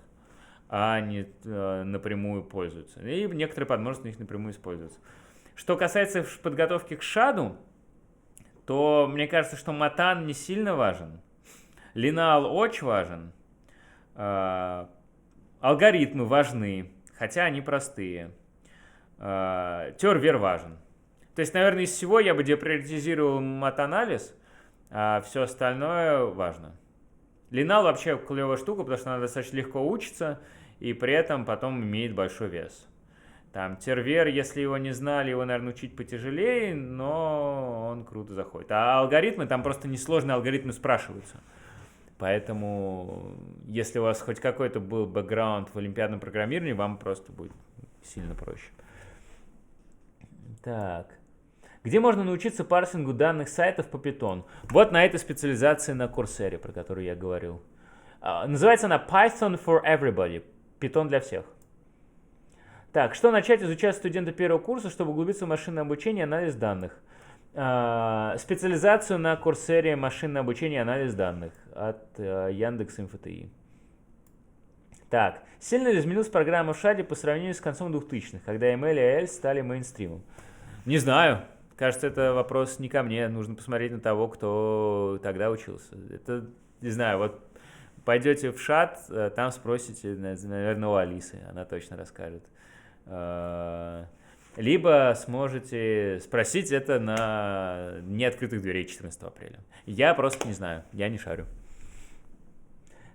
а не напрямую пользуются. И некоторые подмножества их напрямую используются. Что касается подготовки к ШАДу, то мне кажется, что матан не сильно важен. Линал очень важен. Алгоритмы важны, хотя они простые. Тервер важен. То есть, наверное, из всего я бы деприоритизировал мат-анализ, а все остальное важно. Линал вообще клевая штука, потому что она достаточно легко учится, и при этом потом имеет большой вес. Там тервер, если его не знали, его, наверное, учить потяжелее, но он круто заходит. А алгоритмы, там просто несложные алгоритмы спрашиваются. Поэтому, если у вас хоть какой-то был бэкграунд в олимпиадном программировании, вам просто будет сильно проще. Так. Где можно научиться парсингу данных сайтов по Python? Вот на этой специализации на Coursera, про которую я говорил. Называется она Python for Everybody. Python для всех. Так, что начать изучать студенты первого курса, чтобы углубиться в машинное обучение и анализ данных? Специализацию на Coursera машинное обучение и анализ данных от Яндекс.Инфо.ТИ. Так, сильно ли изменилась программа в ШАДе по сравнению с концом 2000-х, когда ML и AL стали мейнстримом? Не знаю. Кажется, это вопрос не ко мне. Нужно посмотреть на того, кто тогда учился. Это, не знаю, вот пойдете в ШАД, там спросите, наверное, у Алисы. Она точно расскажет. Либо сможете спросить это на неоткрытых дверей 14 апреля. Я просто не знаю, я не шарю.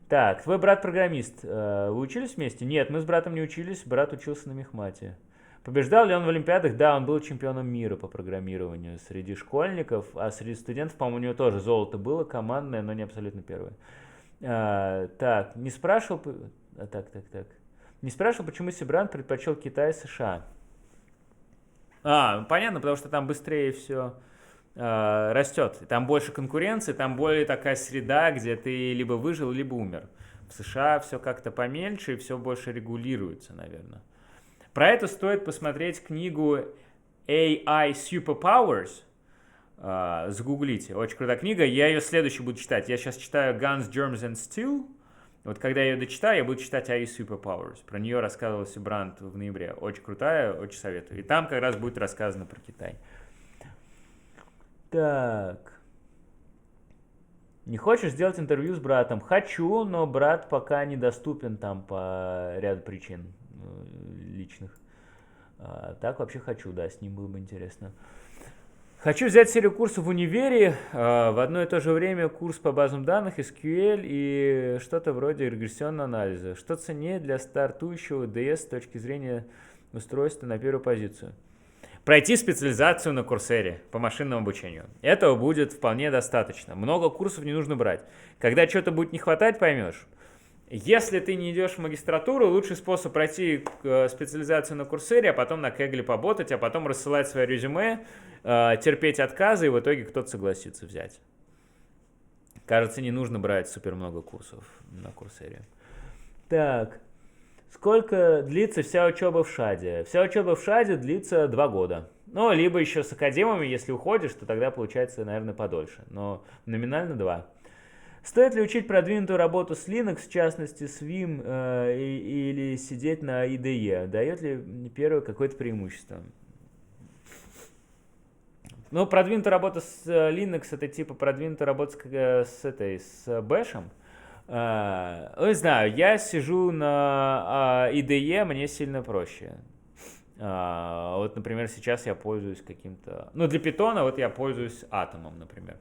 Так, твой брат программист. Вы учились вместе? Нет, мы с братом не учились, брат учился на мехмате. Побеждал ли он в Олимпиадах? Да, он был чемпионом мира по программированию среди школьников, а среди студентов, по-моему, у него тоже золото было, командное, но не абсолютно первое. Так, не спрашивал... Так. Не спрашивал, почему Сибран предпочел Китай и США. Понятно, потому что там быстрее все растет. Там больше конкуренции, там более такая среда, где ты либо выжил, либо умер. В США все как-то поменьше и все больше регулируется, наверное. Про это стоит посмотреть книгу AI Superpowers. Загуглите. Очень крутая книга. Я ее следующую буду читать. Я сейчас читаю Guns, Germs and Steel. Вот когда я ее дочитаю, я буду читать AI Superpowers. Про нее рассказывал Сибрант в ноябре. Очень крутая, очень советую. И там как раз будет рассказано про Китай. Так. Не хочешь сделать интервью с братом? Хочу, но брат пока недоступен там по ряду причин личных. Так вообще хочу, да, с ним было бы интересно. Хочу взять серию курсов в универе, в одно и то же время курс по базам данных, SQL и что-то вроде регрессионного анализа. Что ценнее для стартующего DS с точки зрения устройства на первую позицию? Пройти специализацию на Coursera по машинному обучению. Этого будет вполне достаточно. Много курсов не нужно брать. Когда что-то будет не хватать, поймешь. Если ты не идешь в магистратуру, лучший способ пройти специализацию на Coursera, а потом на Kaggle поботать, а потом рассылать свое резюме, терпеть отказы, и в итоге кто-то согласится взять. Кажется, не нужно брать супер много курсов на Coursera. Так, сколько длится вся учеба в ШАДе? Вся учеба в ШАДе длится 2 года. Ну, либо еще с академами, если уходишь, то тогда получается, наверное, подольше. Но номинально 2. Стоит ли учить продвинутую работу с Linux, в частности с Vim, или сидеть на IDE? Дает ли первое какое-то преимущество? Ну, продвинутая работа с Linux, это типа продвинутая работа с Bash. Не знаю, я сижу на IDE, мне сильно проще. Вот, например, сейчас я пользуюсь каким-то... Ну, для питона вот я пользуюсь атомом, например.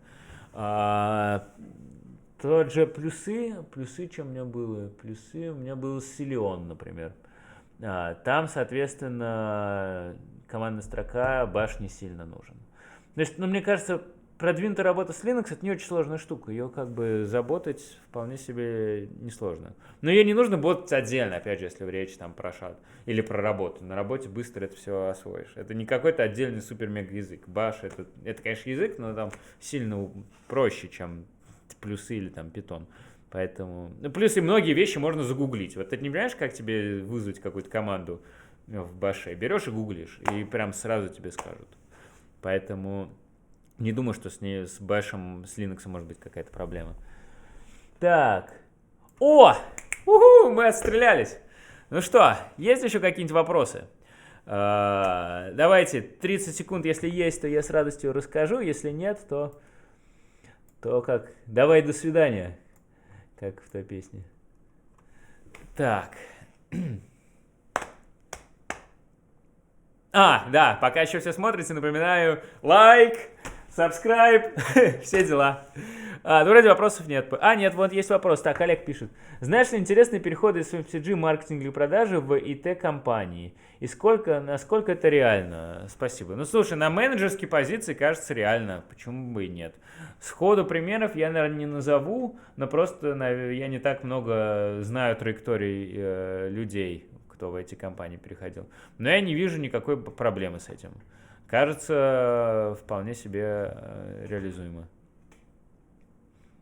Тот же плюсы, что у меня было? Плюсы, у меня был Силион, например. Там, соответственно, командная строка баш не сильно нужен. То есть, ну, мне кажется, продвинутая работа с Linux — это не очень сложная штука. Ее как бы заботать вполне себе несложно. Но ее не нужно ботать отдельно, опять же, если речь там про шат или про работу. На работе быстро это все освоишь. Это не какой-то отдельный супер-мега язык. Баш это, конечно, язык, но там сильно проще, чем плюсы или там питон. Поэтому... Ну, плюс и многие вещи можно загуглить. Вот ты не понимаешь, как тебе вызвать какую-то команду в баше? Берешь и гуглишь, и прям сразу тебе скажут. Поэтому не думаю, что с бэшем, с Linux может быть какая-то проблема. Так. О! Уху! Мы отстрелялись. Ну что, есть еще какие-нибудь вопросы? Давайте, 30 секунд, если есть, то я с радостью расскажу. Если нет, то как? Давай, до свидания. Как в той песне. Так. Да, пока еще все смотрите, напоминаю, лайк, subscribe, все дела. Вроде вопросов нет. Нет, вот есть вопрос. Так, Олег пишет. Знаешь ли интересные переходы из FMCG маркетинга и продажи в ИТ-компании? И насколько это реально? Спасибо. Ну, слушай, на менеджерские позиции кажется реально. Почему бы и нет? Сходу примеров я, наверное, не назову, но просто я не так много знаю траекторий людей, кто в эти компании переходил. Но я не вижу никакой проблемы с этим. Кажется, вполне себе реализуемо.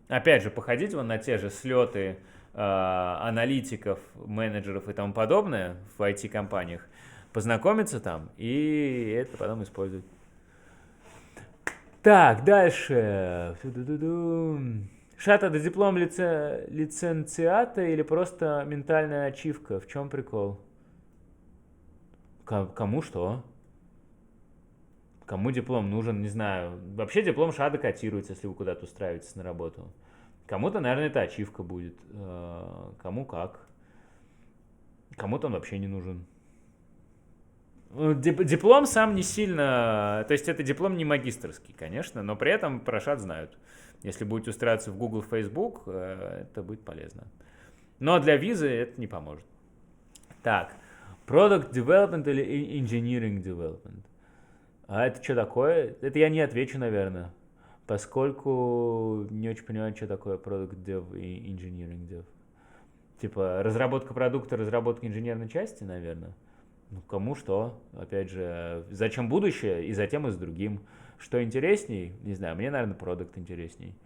Опять же, походить вон на те же слеты аналитиков, менеджеров и тому подобное в IT-компаниях, познакомиться там и это потом использовать. Так, дальше. Шат — это диплом лицензиата или просто ментальная ачивка? В чем прикол? Кому что? Кому диплом нужен, не знаю. Вообще диплом шата котируется, если вы куда-то устраиваетесь на работу. Кому-то, наверное, это ачивка будет. Кому как. Кому-то он вообще не нужен. Диплом сам не сильно... То есть это диплом не магистерский, конечно, но при этом про шат знают. Если будете устраиваться в Google, Facebook, это будет полезно. Но для визы это не поможет. Так. Product Development или Engineering Development? А это что такое? Это я не отвечу, наверное, поскольку не очень понимаю, что такое Product Dev и Engineering Dev. Типа разработка продукта, разработка инженерной части, наверное. Ну, кому что. Опять же, зачем будущее, и затем и с другим. Что интересней? Не знаю, мне, наверное, продукт интересней.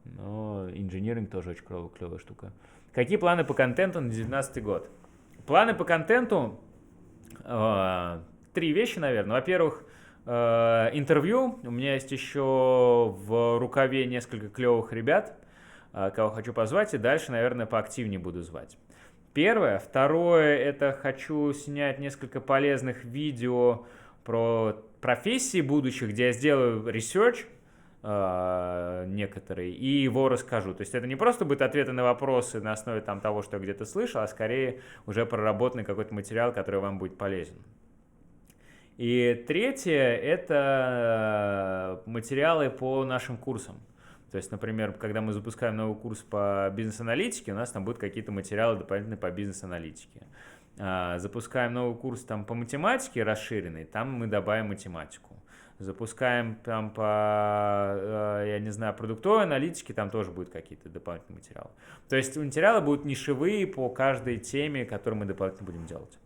Но инжиниринг тоже очень клевая штука. Какие планы по контенту на 2019 год? Планы по контенту... 3 вещи, наверное. Во-первых, интервью. У меня есть еще в рукаве несколько клевых ребят, кого хочу позвать, и дальше, наверное, поактивнее буду звать. Первое. Второе, это хочу снять несколько полезных видео про профессии будущих, где я сделаю research некоторые и его расскажу. То есть это не просто будут ответы на вопросы на основе там, того, что я где-то слышал, а скорее уже проработанный какой-то материал, который вам будет полезен. И третье – это материалы по нашим курсам. То есть, например, когда мы запускаем новый курс по бизнес-аналитике, у нас там будут какие-то материалы дополнительные по бизнес-аналитике. Запускаем новый курс там по математике расширенный, там мы добавим математику. Запускаем там по, я не знаю, продуктовой аналитике, там тоже будут какие-то дополнительные материалы. То есть материалы будут нишевые по каждой теме, которую мы дополнительно будем делать.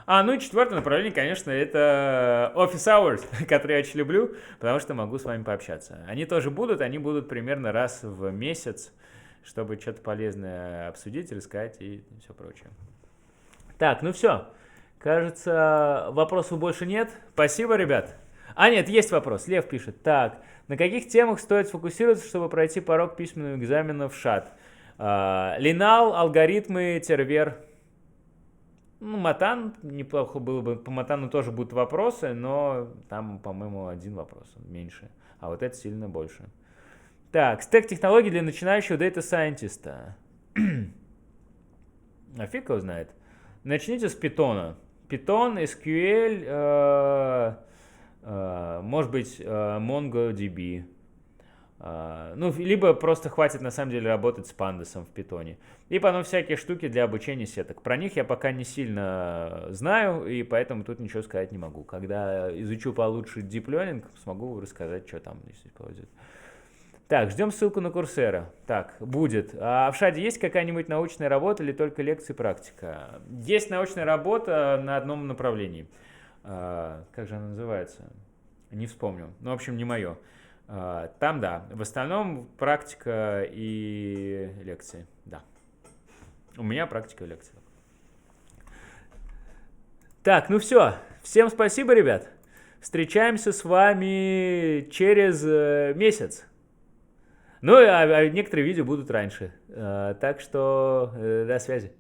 Ну и четвертое направление, конечно, это Office Hours, которые я очень люблю, потому что могу с вами пообщаться. Они тоже будут, они будут примерно раз в месяц, чтобы что-то полезное обсудить, рассказать и все прочее. Так, ну все. Кажется, вопросов больше нет. Спасибо, ребят. Нет, есть вопрос. Лев пишет. Так, на каких темах стоит сфокусироваться, чтобы пройти порог письменного экзамена в ШАТ? Линал, алгоритмы, тервер. Матан, неплохо было бы. По Матану тоже будут вопросы, но там, по-моему, один вопрос, меньше. А вот это сильно больше. Так, стек технологий для начинающего дата-сайентиста. Фиг его знает. Начните с питона. Python, SQL, может быть, MongoDB. Ну, либо просто хватит на самом деле работать с пандасом в питоне. И потом всякие штуки для обучения сеток. Про них я пока не сильно знаю, и поэтому тут ничего сказать не могу. Когда изучу получше Deep Learning, смогу рассказать, что там здесь произойдет. Так, ждем ссылку на Курсера. Так, будет. А в Шаде есть какая-нибудь научная работа или только лекции и практика? Есть научная работа на одном направлении. Как же она называется? Не вспомню. Ну, в общем, не мое. Там, да. В остальном практика и лекции. Да. У меня практика и лекции. Так, ну все. Всем спасибо, ребят. Встречаемся с вами через месяц. Ну, а некоторые видео будут раньше. Так что до связи.